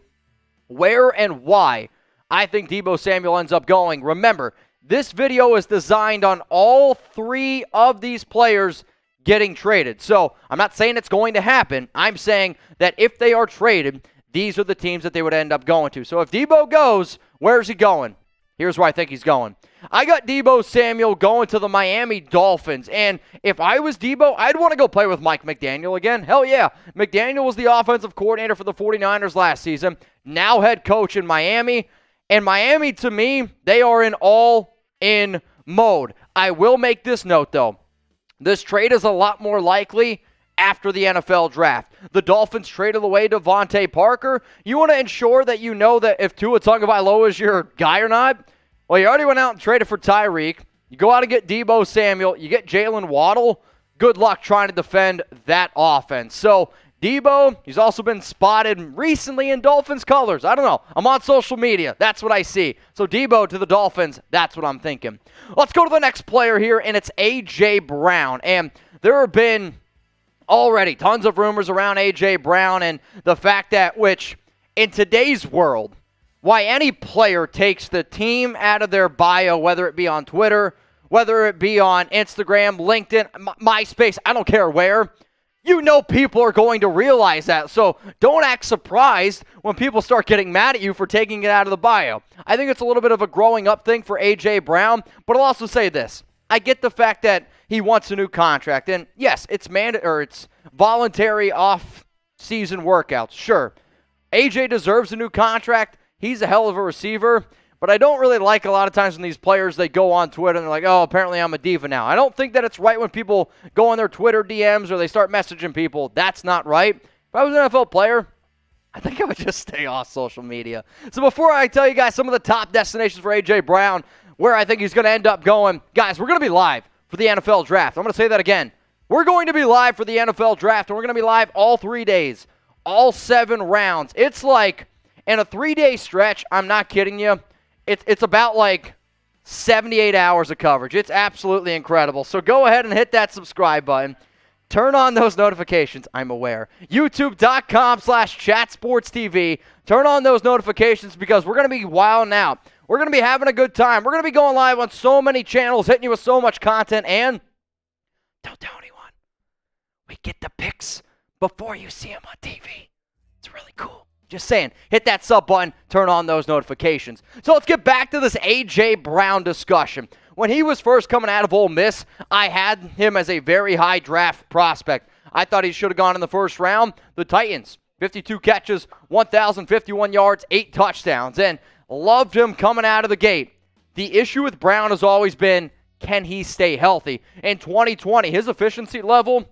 where and why I think Deebo Samuel ends up going. Remember, this video is designed on all three of these players getting traded. So I'm not saying it's going to happen. I'm saying that if they are traded, these are the teams that they would end up going to. So if Deebo goes, where's he going? Here's where I think he's going. I got Deebo Samuel going to the Miami Dolphins. And if I was Deebo, I'd want to go play with Mike McDaniel again. Hell yeah. McDaniel was the offensive coordinator for the 49ers last season. Now head coach in Miami. And Miami, to me, they are in all-in mode. I will make this note, though. This trade is a lot more likely after the NFL draft. The Dolphins traded away Devontae Parker. You want to ensure that you know that if Tua Tagovailoa is your guy or not. Well, you already went out and traded for Tyreek. You go out and get Deebo Samuel. You get Jalen Waddle. Good luck trying to defend that offense. So, Deebo, he's also been spotted recently in Dolphins colors. I don't know. I'm on social media. That's what I see. So Deebo to the Dolphins, that's what I'm thinking. Let's go to the next player here, and it's A.J. Brown. And there have been already tons of rumors around A.J. Brown and the fact that, which in today's world, why any player takes the team out of their bio, whether it be on Twitter, whether it be on Instagram, LinkedIn, MySpace, I don't care where, you know people are going to realize that. So don't act surprised when people start getting mad at you for taking it out of the bio. I think it's a little bit of a growing up thing for A.J. Brown, but I'll also say this. I get the fact that he wants a new contract. And yes, it's voluntary off-season workouts. Sure. A.J. deserves a new contract. He's a hell of a receiver. But I don't really like a lot of times when these players, they go on Twitter and they're like, oh, apparently I'm a diva now. I don't think that it's right when people go on their Twitter DMs or they start messaging people. That's not right. If I was an NFL player, I think I would just stay off social media. So before I tell you guys some of the top destinations for A.J. Brown, where I think he's going to end up going, guys, we're going to be live for the NFL Draft. I'm going to say that again. We're going to be live for the NFL Draft, and we're going to be live all 3 days, all 7 rounds. It's like, in a 3-day stretch, I'm not kidding you, it's about like 78 hours of coverage. It's absolutely incredible. So go ahead and hit that subscribe button. Turn on those notifications. I'm aware. YouTube.com/chatsportstv. Turn on those notifications because we're going to be wilding out. We're going to be having a good time. We're going to be going live on so many channels, hitting you with so much content. And don't tell anyone. We get the pics before you see them on TV. It's really cool. Just saying, hit that sub button, turn on those notifications. So let's get back to this A.J. Brown discussion. When he was first coming out of Ole Miss, I had him as a very high draft prospect. I thought he should have gone in the first round. The Titans, 52 catches, 1,051 yards, 8 touchdowns, and loved him coming out of the gate. The issue with Brown has always been, can he stay healthy? In 2020, his efficiency level,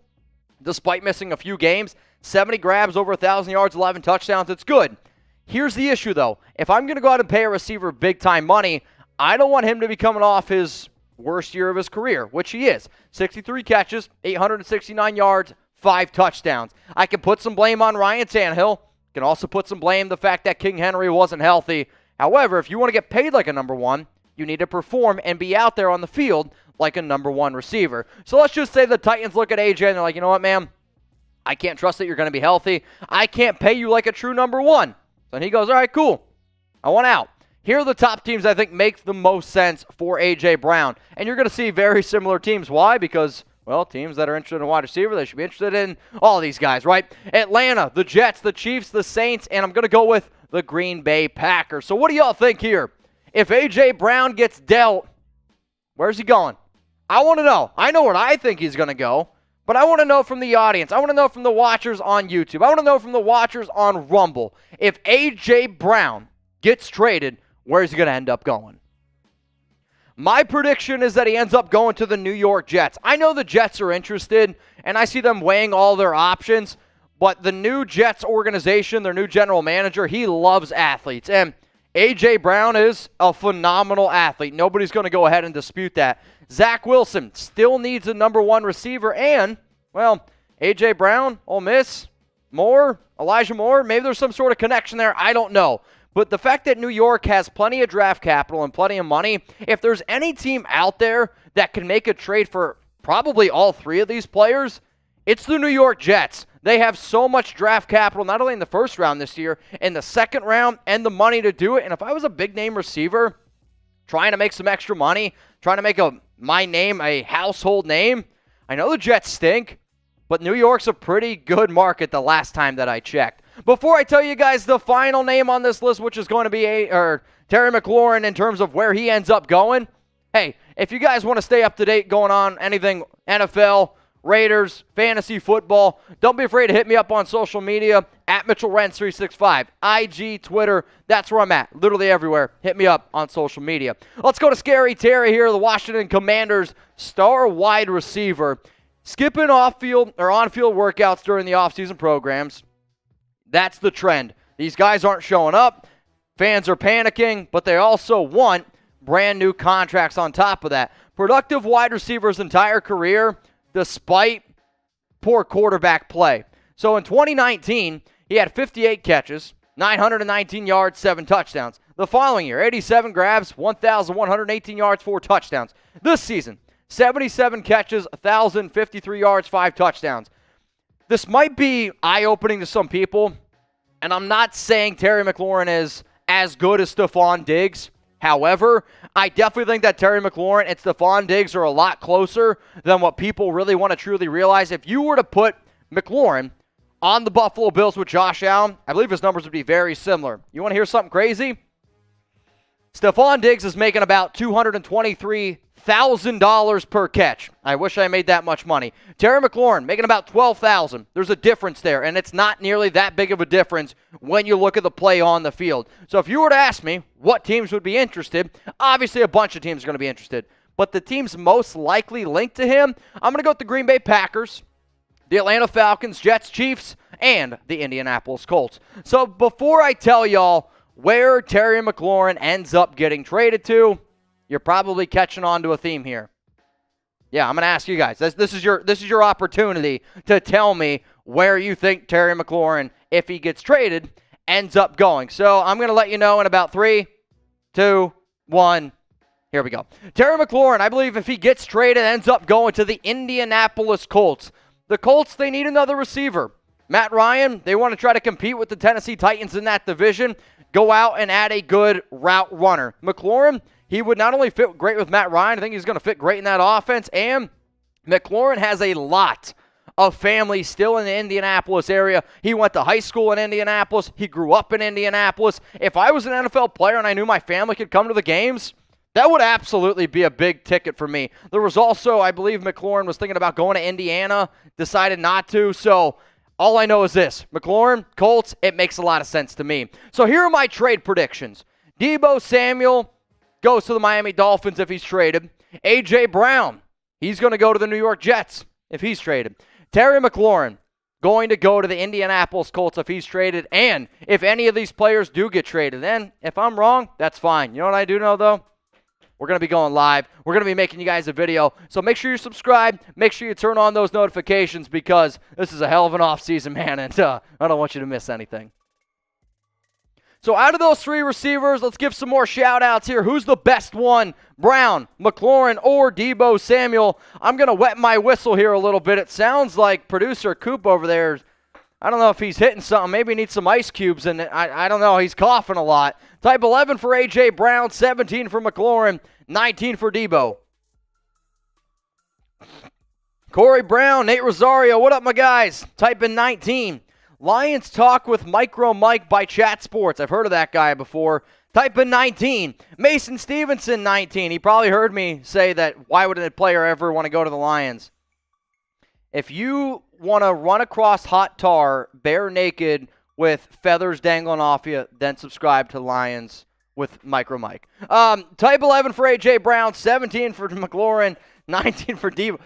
despite missing a few games, 70 grabs, over 1,000 yards, 11 touchdowns. It's good. Here's the issue, though. If I'm going to go out and pay a receiver big-time money, I don't want him to be coming off his worst year of his career, which he is. 63 catches, 869 yards, 5 touchdowns. I can put some blame on Ryan Tannehill. Can also put some blame the fact that King Henry wasn't healthy. However, if you want to get paid like a number one, you need to perform and be out there on the field like a number one receiver. So let's just say the Titans look at AJ and they're like, you know what, man? I can't trust that you're going to be healthy. I can't pay you like a true number one. So he goes, all right, cool. I want out. Here are the top teams I think make the most sense for A.J. Brown. And you're going to see very similar teams. Why? Because, well, teams that are interested in a wide receiver, they should be interested in all these guys, right? Atlanta, the Jets, the Chiefs, the Saints, and I'm going to go with the Green Bay Packers. So what do y'all think here? If A.J. Brown gets dealt, where's he going? I want to know. I know where I think he's going to go. But I want to know from the audience. I want to know from the watchers on YouTube. I want to know from the watchers on Rumble. If A.J. Brown gets traded, where's he going to end up going? My prediction is that he ends up going to the New York Jets. I know the Jets are interested, and I see them weighing all their options. But the new Jets organization, their new general manager, he loves athletes. And A.J. Brown is a phenomenal athlete. Nobody's going to go ahead and dispute that. Zach Wilson still needs a number one receiver. And, well, A.J. Brown, Ole Miss, Elijah Moore, maybe there's some sort of connection there. I don't know. But the fact that New York has plenty of draft capital and plenty of money, if there's any team out there that can make a trade for probably all three of these players, it's the New York Jets. They have so much draft capital, not only in the first round this year, in the second round, and the money to do it. And if I was a big-name receiver trying to make some extra money, trying to make my name a household name, I know the Jets stink, but New York's a pretty good market the last time that I checked. Before I tell you guys the final name on this list, which is going to be Terry McLaurin in terms of where he ends up going, hey, if you guys want to stay up to date going on anything NFL, Raiders, fantasy football, don't be afraid to hit me up on social media at Mitchell Renz 365, IG, Twitter. That's where I'm at, literally everywhere. Hit me up on social media. Let's go to Scary Terry here, the Washington Commanders star wide receiver, skipping off-field or on-field workouts during the offseason programs. That's the trend. These guys aren't showing up. Fans are panicking, but they also want brand new contracts on top of that. Productive wide receiver's entire career, despite poor quarterback play. So in 2019, he had 58 catches, 919 yards, 7 touchdowns. The following year, 87 grabs, 1,118 yards, 4 touchdowns. This season, 77 catches, 1,053 yards, 5 touchdowns. This might be eye-opening to some people, and I'm not saying Terry McLaurin is as good as Stephon Diggs. However, I definitely think that Terry McLaurin and Stephon Diggs are a lot closer than what people really want to truly realize. If you were to put McLaurin on the Buffalo Bills with Josh Allen, I believe his numbers would be very similar. You want to hear something crazy? Stephon Diggs is making about $223,000 per catch. I wish I made that much money. Terry McLaurin making about $12,000. There's a difference there, and it's not nearly that big of a difference when you look at the play on the field. So if you were to ask me what teams would be interested, obviously a bunch of teams are going to be interested. But the teams most likely linked to him, I'm going to go with the Green Bay Packers, the Atlanta Falcons, Jets, Chiefs, and the Indianapolis Colts. So before I tell y'all where Terry McLaurin ends up getting traded to, you're probably catching on to a theme here. Yeah, I'm going to ask you guys. This is your opportunity to tell me where you think Terry McLaurin, if he gets traded, ends up going. So I'm going to let you know in about 3, 2, 1. Here we go. Terry McLaurin, I believe if he gets traded, ends up going to the Indianapolis Colts. The Colts, they need another receiver. Matt Ryan, they want to try to compete with the Tennessee Titans in that division. Go out and add a good route runner. McLaurin, he would not only fit great with Matt Ryan, I think he's going to fit great in that offense, and McLaurin has a lot of family still in the Indianapolis area. He went to high school in Indianapolis. He grew up in Indianapolis. If I was an NFL player and I knew my family could come to the games, that would absolutely be a big ticket for me. There was also, I believe McLaurin was thinking about going to Indiana, decided not to, so all I know is this. McLaurin, Colts, it makes a lot of sense to me. So here are my trade predictions. Deebo Samuel goes to the Miami Dolphins if he's traded. A.J. Brown, he's going to go to the New York Jets if he's traded. Terry McLaurin going to go to the Indianapolis Colts if he's traded. And if any of these players do get traded, then if I'm wrong, that's fine. You know what I do know, though? We're going to be going live. We're going to be making you guys a video. So make sure you subscribe. Make sure you turn on those notifications because this is a hell of an offseason, man, and I don't want you to miss anything. So out of those 3 receivers, let's give some more shout-outs here. Who's the best one? Brown, McLaurin, or Deebo Samuel? I'm going to wet my whistle here a little bit. It sounds like producer Coop over there, I don't know if he's hitting something. Maybe he needs some ice cubes, and I don't know. He's coughing a lot. Type 11 for A.J. Brown, 17 for McLaurin, 19 for Deebo. Corey Brown, Nate Rosario, what up, my guys? Type in 19. Lions Talk with Micro Mike by Chat Sports. I've heard of that guy before. Type in 19. Mason Stevenson, 19. He probably heard me say that why would a player ever want to go to the Lions? If you want to run across hot tar bare naked with feathers dangling off you, then subscribe to Lions with Micro Mike. Type 11 for A.J. Brown, 17 for McLaurin, 19 for Deebo.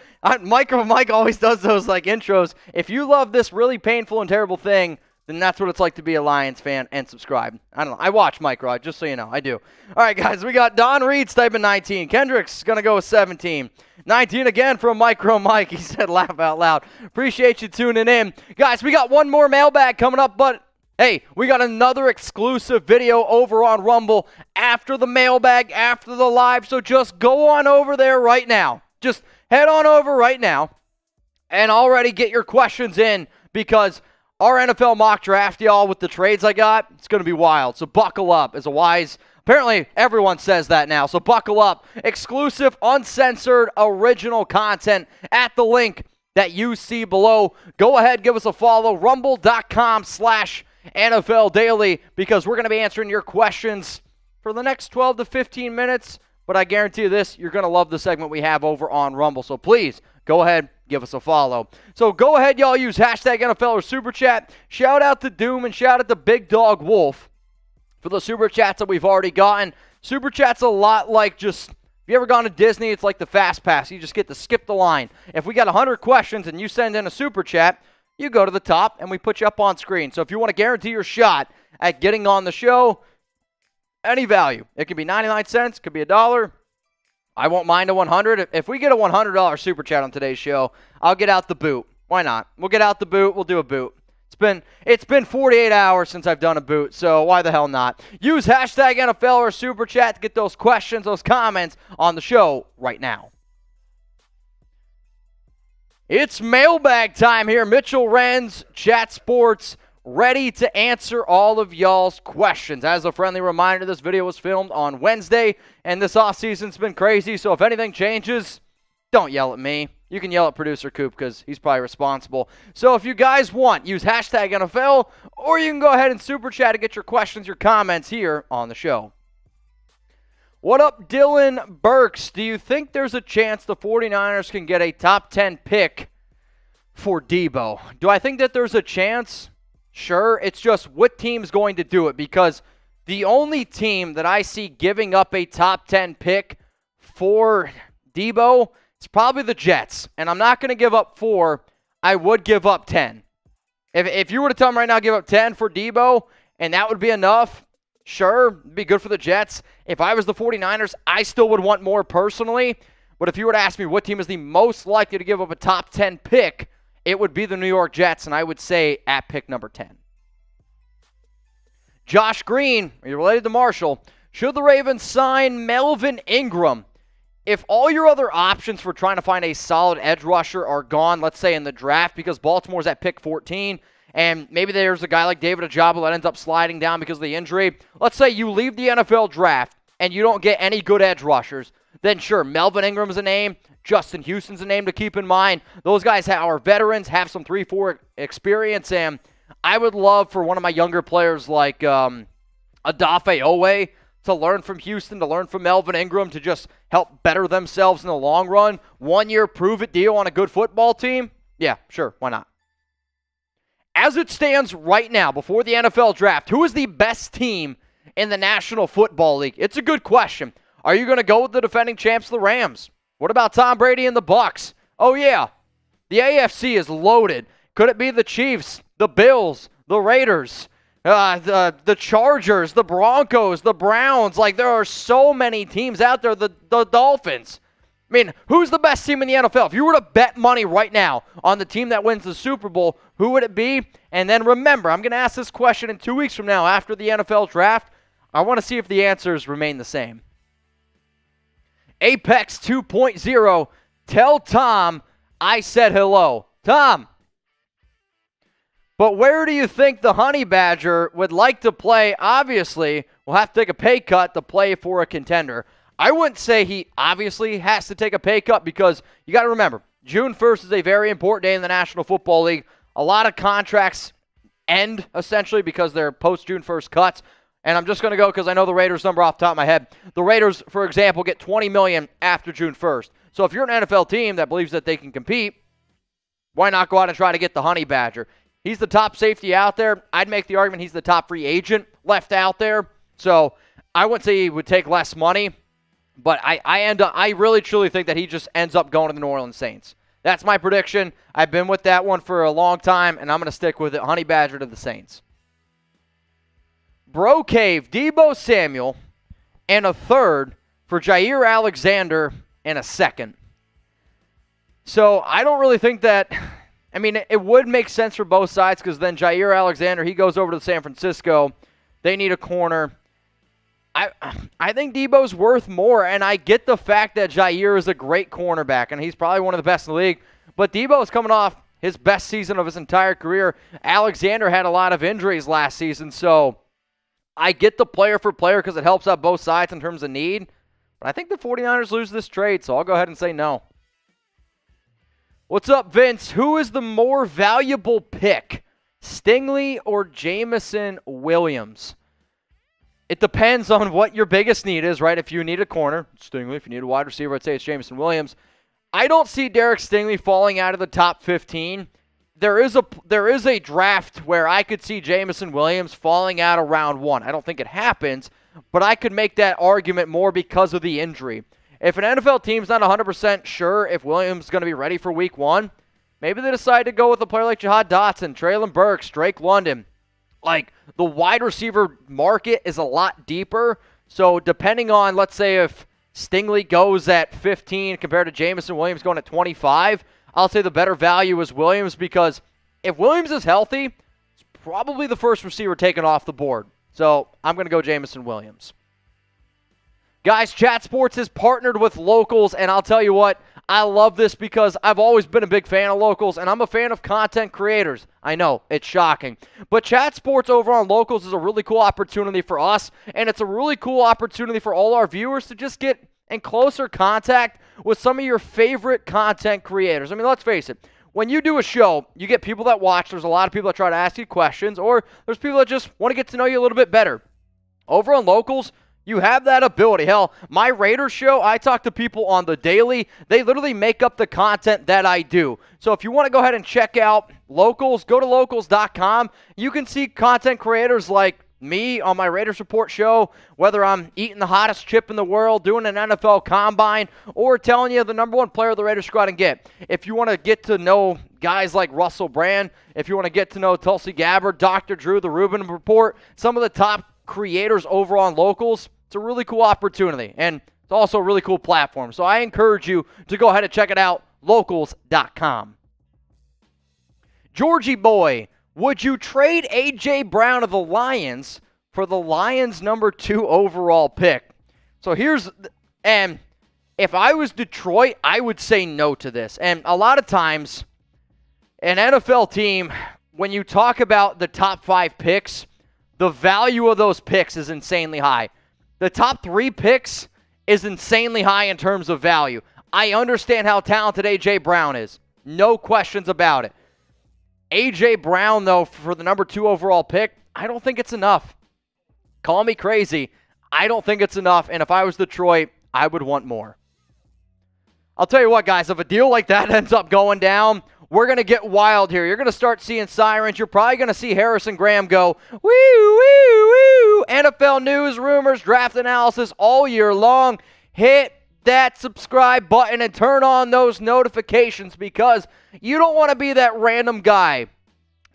Micro Mike always does those like intros. If you love this really painful and terrible thing, then that's what it's like to be a Lions fan and subscribe. I don't know. I watch Micro, just so you know. I do. All right, guys, we got Don Reed's typing 19. Kendrick's going to go with 17. 19 again from Micro Mike. He said laugh out loud. Appreciate you tuning in. Guys, we got one more mailbag coming up, but Hey, we got another exclusive video over on Rumble after the mailbag, after the live, so just go on over there right now. Just head on over right now and already get your questions in because our NFL mock draft, y'all, with the trades I got, it's going to be wild. So buckle up as a wise, apparently everyone says that now, so buckle up. Exclusive, uncensored, original content at the link that you see below. Go ahead, give us a follow, rumble.com/NFL Daily, because we're going to be answering your questions for the next 12 to 15 minutes. But I guarantee you this, you're going to love the segment we have over on Rumble. So please, go ahead, give us a follow. So go ahead, y'all, use hashtag NFL or Super Chat. Shout out to Doom and shout out to Big Dog Wolf for the Super Chats that we've already gotten. Super Chat's a lot like just, if you ever gone to Disney, it's like the Fast Pass. You just get to skip the line. If we got 100 questions and you send in a Super Chat, you go to the top and we put you up on screen. So if you want to guarantee your shot at getting on the show, any value. It could be 99 cents, could be $1. I won't mind a 100. If we get a $100 Super Chat on today's show, I'll get out the boot. Why not? We'll get out the boot. We'll do a boot. It's been 48 hours since I've done a boot, so why the hell not? Use hashtag NFL or Super Chat to get those questions, those comments on the show right now. It's mailbag time here. Mitchell Renz, Chat Sports, ready to answer all of y'all's questions. As a friendly reminder, this video was filmed on Wednesday, and this offseason's been crazy, so if anything changes, don't yell at me. You can yell at producer Coop because he's probably responsible. So if you guys want, use hashtag NFL, or you can go ahead and Super Chat to get your questions, your comments here on the show. What up, Dylan Burks? Do you think there's a chance the 49ers can get a top 10 pick for Deebo? Do I think that there's a chance? Sure, it's just what team's going to do it, because the only team that I see giving up a top 10 pick for Deebo is probably the Jets. And I'm not going to give up 4. I would give up 10. If you were to tell me right now, give up 10 for Deebo, and that would be enough, sure, it'd be good for the Jets. If I was the 49ers, I still would want more personally. But if you were to ask me what team is the most likely to give up a top 10 pick, it would be the New York Jets, and I would say at pick number 10. Josh Green, are you related to Marshall? Should the Ravens sign Melvin Ingram? If all your other options for trying to find a solid edge rusher are gone, let's say in the draft, because Baltimore's at pick 14, and maybe there's a guy like David Ojabo that ends up sliding down because of the injury. Let's say you leave the NFL draft and you don't get any good edge rushers. Then sure, Melvin Ingram's a name. Justin Houston's a name to keep in mind. Those guys are veterans, have some 3-4 experience, and I would love for one of my younger players like Adafe Owe to learn from Houston, to learn from Melvin Ingram, to just help better themselves in the long run. 1 year prove-it deal on a good football team? Yeah, sure, why not? As it stands right now, before the NFL draft, who is the best team in the National Football League? It's a good question. Are you going to go with the defending champs, the Rams? What about Tom Brady and the Bucs? Oh, yeah. The AFC is loaded. Could it be the Chiefs, the Bills, the Raiders, the Chargers, the Broncos, the Browns? Like, there are so many teams out there. The Dolphins. I mean, who's the best team in the NFL? If you were to bet money right now on the team that wins the Super Bowl, who would it be? And then remember, I'm going to ask this question in 2 weeks from now after the NFL draft. I want to see if the answers remain the same. Apex 2.0, tell Tom I said hello. Tom, but where do you think the Honey Badger would like to play? Obviously, we'll have to take a pay cut to play for a contender. I wouldn't say he obviously has to take a pay cut, because you got to remember, June 1st is a very important day in the National Football League. A lot of contracts end, essentially, because they're post-June 1st cuts. And I'm just going to go because I know the Raiders number off the top of my head. The Raiders, for example, get $20 million after June 1st. So if you're an NFL team that believes that they can compete, why not go out and try to get the Honey Badger? He's the top safety out there. I'd make the argument he's the top free agent left out there. So I wouldn't say he would take less money, but I really truly think that he just ends up going to the New Orleans Saints. That's my prediction. I've been with that one for a long time, and I'm going to stick with it. Honey Badger to the Saints. Bro Cave, Deebo Samuel, and a third for Jair Alexander and a second. So I don't really think that I mean, it would make sense for both sides because then Jair Alexander, he goes over to San Francisco. They need a corner. I think Deebo's worth more, and I get the fact that Jair is a great cornerback, and he's probably one of the best in the league. But Deebo is coming off his best season of his entire career. Alexander had a lot of injuries last season, so I get the player for player because it helps out both sides in terms of need. But I think the 49ers lose this trade, so I'll go ahead and say no. What's up, Vince? Who is the more valuable pick, Stingley or Jameson Williams? It depends on what your biggest need is, right? If you need a corner, Stingley. If you need a wide receiver, I'd say it's Jameson Williams. I don't see Derek Stingley falling out of the top 15. There is a draft where I could see Jameson Williams falling out of round 1. I don't think it happens, but I could make that argument more because of the injury. If an NFL team's not 100% sure if Williams is going to be ready for week 1, maybe they decide to go with a player like Jahad Dotson, Traylon Burks, Drake London. Like, the wide receiver market is a lot deeper, so depending on, let's say, if Stingley goes at 15 compared to Jameson Williams going at 25, I'll say the better value is Williams because if Williams is healthy, it's probably the first receiver taken off the board. So I'm going to go Jameson Williams. Guys, Chat Sports is partnered with Locals, and I'll tell you what, I love this because I've always been a big fan of Locals, and I'm a fan of content creators. I know, it's shocking. But Chat Sports over on Locals is a really cool opportunity for us, and it's a really cool opportunity for all our viewers to just get in closer contact with some of your favorite content creators. I mean, let's face it. When you do a show, you get people that watch. There's a lot of people that try to ask you questions, or there's people that just want to get to know you a little bit better. Over on Locals, you have that ability. Hell, my Raiders show, I talk to people on the daily. They literally make up the content that I do. So if you want to go ahead and check out Locals, go to locals.com. You can see content creators like me on my Raiders Report show, whether I'm eating the hottest chip in the world, doing an NFL combine, or telling you the number one player the Raiders squad and get. If you want to get to know guys like Russell Brand, if you want to get to know Tulsi Gabbard, Dr. Drew, the Rubin Report, some of the top creators over on Locals, it's a really cool opportunity, and it's also a really cool platform. So I encourage you to go ahead and check it out, locals.com. Georgie Boy, would you trade A.J. Brown of the Lions for the Lions' number 2 overall pick? So and if I was Detroit, I would say no to this. And a lot of times, an NFL team, when you talk about the top 5 picks, the value of those picks is insanely high. The top 3 picks is insanely high in terms of value. I understand how talented A.J. Brown is. No questions about it. A.J. Brown, though, for the number 2 overall pick, I don't think it's enough. Call me crazy. I don't think it's enough, and if I was Detroit, I would want more. I'll tell you what, guys, if a deal like that ends up going down, we're going to get wild here. You're going to start seeing sirens. You're probably going to see Harrison Graham go, woo, woo, woo. NFL news, rumors, draft analysis all year long. Hit that subscribe button and turn on those notifications because you don't want to be that random guy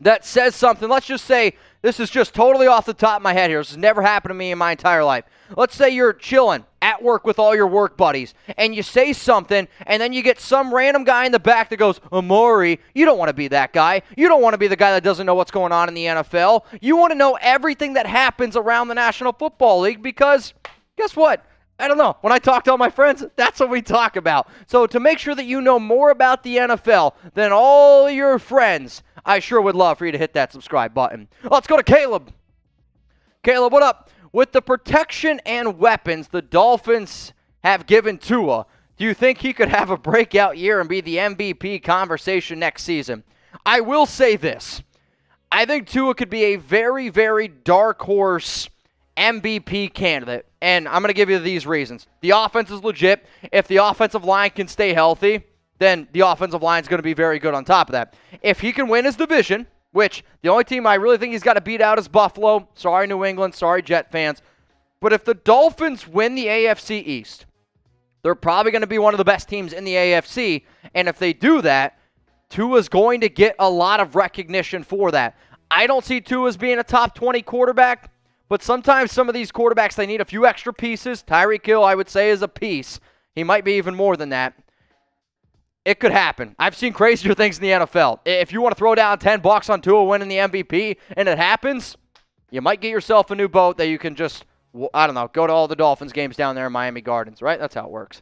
that says something. Let's just say, this is just totally off the top of my head here. This has never happened to me in my entire life. Let's say you're chilling at work with all your work buddies, and you say something, and then you get some random guy in the back that goes, Amari, you don't want to be that guy. You don't want to be the guy that doesn't know what's going on in the NFL. You want to know everything that happens around the National Football League because, guess what? I don't know. When I talk to all my friends, that's what we talk about. So to make sure that you know more about the NFL than all your friends, I sure would love for you to hit that subscribe button. Let's go to Caleb. Caleb, what up? With the protection and weapons the Dolphins have given Tua, do you think he could have a breakout year and be the MVP conversation next season? I will say this. I think Tua could be a very, very dark horse MVP candidate, and I'm going to give you these reasons. The offense is legit. If the offensive line can stay healthy, then the offensive line is going to be very good on top of that. If he can win his division, which the only team I really think he's got to beat out is Buffalo. Sorry, New England. Sorry, Jet fans. But if the Dolphins win the AFC East, they're probably going to be one of the best teams in the AFC, and if they do that, Tua's going to get a lot of recognition for that. I don't see Tua as being a top 20 quarterback, but sometimes some of these quarterbacks, they need a few extra pieces. Tyreek Hill, I would say, is a piece. He might be even more than that. it could happen. I've seen crazier things in the NFL. If you want to throw down $10 on Tua winning the MVP and it happens, you might get yourself a new boat that you can just, I don't know, go to all the Dolphins games down there in Miami Gardens, right? That's how it works.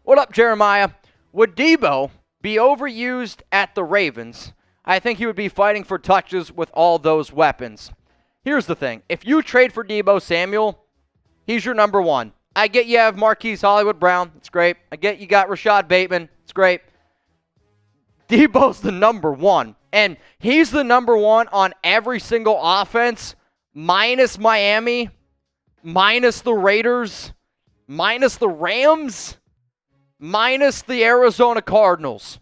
What up, Jeremiah? Would Deebo be overused at the Ravens? I think he would be fighting for touches with all those weapons. Here's the thing. If you trade for Deebo Samuel, he's your number one. I get you have Marquise Hollywood Brown. It's great. I get you got Rashad Bateman. It's great. Deebo's the number one. And he's the number one on every single offense, minus Miami, minus the Raiders, minus the Rams, minus the Arizona Cardinals.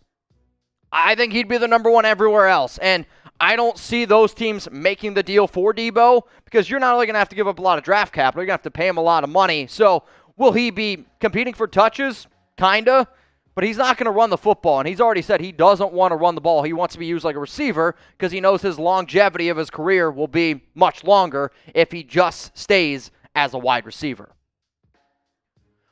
I think he'd be the number one everywhere else. And I don't see those teams making the deal for Deebo because you're not only going to have to give up a lot of draft capital, you're going to have to pay him a lot of money. So will he be competing for touches? Kinda. But he's not going to run the football. And he's already said he doesn't want to run the ball. He wants to be used like a receiver because he knows his longevity of his career will be much longer if he just stays as a wide receiver.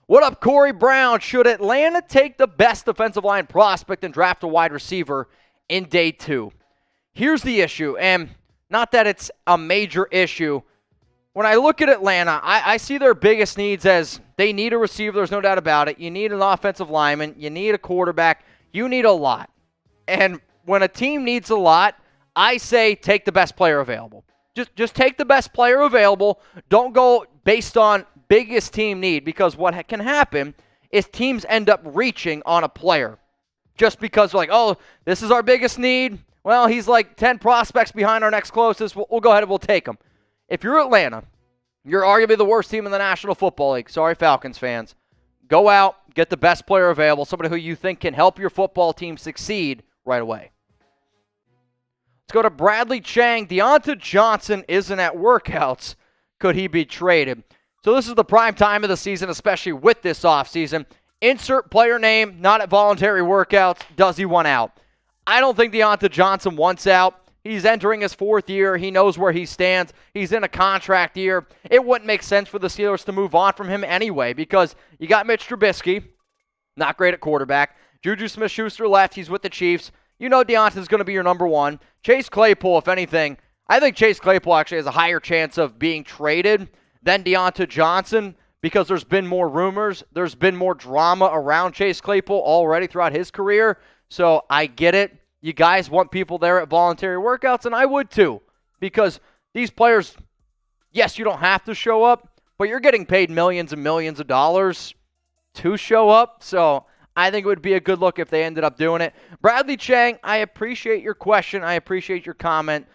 What up, Corey Brown? Should Atlanta take the best defensive line prospect and draft a wide receiver in day 2? Here's the issue, and not that it's a major issue. When I look at Atlanta, I see their biggest needs as they need a receiver, there's no doubt about it. You need an offensive lineman. You need a quarterback. You need a lot. And when a team needs a lot, I say take the best player available. Just take the best player available. Don't go based on biggest team need because what can happen is teams end up reaching on a player just because like, oh, this is our biggest need. Well, he's like 10 prospects behind our next closest. We'll go ahead and we'll take him. If you're Atlanta, you're arguably the worst team in the National Football League. Sorry, Falcons fans. Go out, get the best player available, somebody who you think can help your football team succeed right away. Let's go to Bradley Chang. Diontae Johnson isn't at workouts. Could he be traded? So this is the prime time of the season, especially with this offseason. Insert player name, not at voluntary workouts. Does he want out? I don't think Diontae Johnson wants out. He's entering his 4th year. He knows where he stands. He's in a contract year. It wouldn't make sense for the Steelers to move on from him anyway because you got Mitch Trubisky, not great at quarterback. Juju Smith-Schuster left. He's with the Chiefs. You know Deontae's going to be your number one. Chase Claypool, if anything, I think Chase Claypool actually has a higher chance of being traded than Diontae Johnson because there's been more rumors. There's been more drama around Chase Claypool already throughout his career. So I get it. You guys want people there at voluntary workouts, and I would too. Because these players, yes, you don't have to show up, but you're getting paid millions and millions of dollars to show up. So I think it would be a good look if they ended up doing it. Bradley Chang, I appreciate your question. I appreciate your comment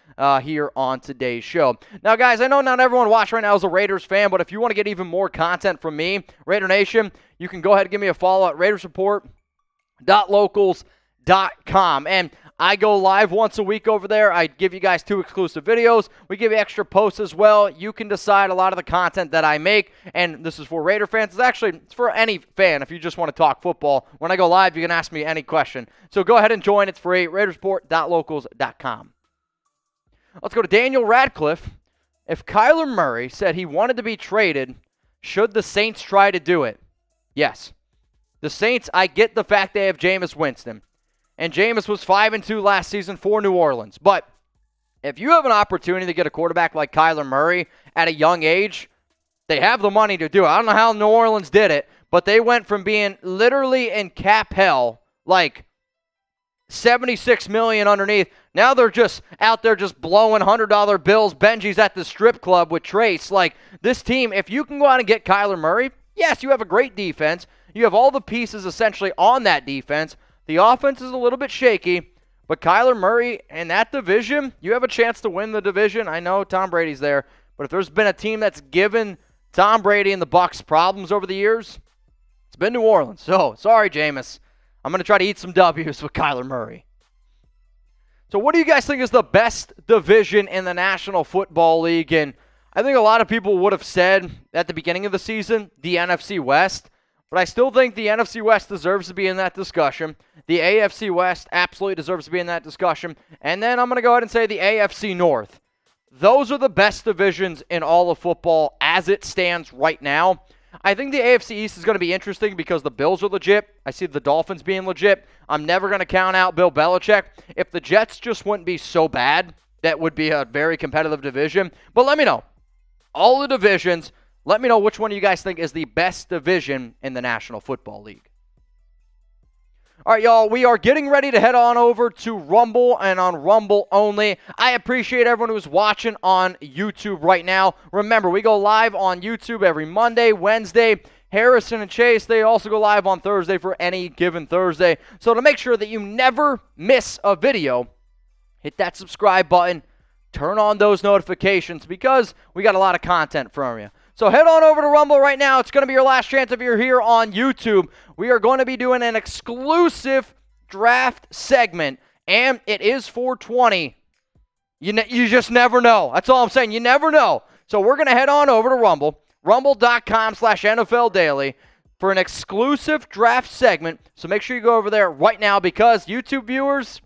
here on today's show. Now, guys, I know not everyone watching right now is a Raiders fan, but if you want to get even more content from me, Raider Nation, you can go ahead and give me a follow at RaidersReport.locals.com. And I go live once a week over there. I give you guys 2 exclusive videos. We give you extra posts as well. You can decide a lot of the content that I make, and this is for Raider fans. It's for any fan if you just want to talk football. When I go live, you can ask me any question. So go ahead and join. It's free. RaidersReport.locals.com. Let's go to Daniel Radcliffe. If Kyler Murray said he wanted to be traded, should the Saints try to do it? Yes. The Saints, I get the fact they have Jameis Winston. And Jameis was 5-2 last season for New Orleans. But if you have an opportunity to get a quarterback like Kyler Murray at a young age, they have the money to do it. I don't know how New Orleans did it, but they went from being literally in cap hell, like $76 million underneath. Now they're just out there just blowing $100 bills. Benji's at the strip club with Trace. Like, this team, if you can go out and get Kyler Murray, yes, you have a great defense. You have all the pieces essentially on that defense. The offense is a little bit shaky, but Kyler Murray in that division, you have a chance to win the division. I know Tom Brady's there, but if there's been a team that's given Tom Brady and the Bucs problems over the years, it's been New Orleans. So, sorry, Jameis. I'm going to try to eat some W's with Kyler Murray. So what do you guys think is the best division in the National Football League? And I think a lot of people would have said at the beginning of the season, the NFC West. But I still think the NFC West deserves to be in that discussion. The AFC West absolutely deserves to be in that discussion. And then I'm going to go ahead and say the AFC North. Those are the best divisions in all of football as it stands right now. I think the AFC East is going to be interesting because the Bills are legit. I see the Dolphins being legit. I'm never going to count out Bill Belichick. If the Jets just wouldn't be so bad, that would be a very competitive division. But let me know. All the divisions, let me know which one you guys think is the best division in the National Football League. All right, y'all, we are getting ready to head on over to Rumble and on Rumble only. I appreciate everyone who's watching on YouTube right now. Remember, we go live on YouTube every Monday, Wednesday. Harrison and Chase, they also go live on Thursday for any given Thursday. So to make sure that you never miss a video, hit that subscribe button, turn on those notifications because we got a lot of content from you. So head on over to Rumble right now. It's going to be your last chance if you're here on YouTube. We are going to be doing an exclusive draft segment, and it is 420. You just never know. That's all I'm saying. You never know. So we're going to head on over to Rumble, rumble.com/NFL Daily, for an exclusive draft segment. So make sure you go over there right now because YouTube viewers,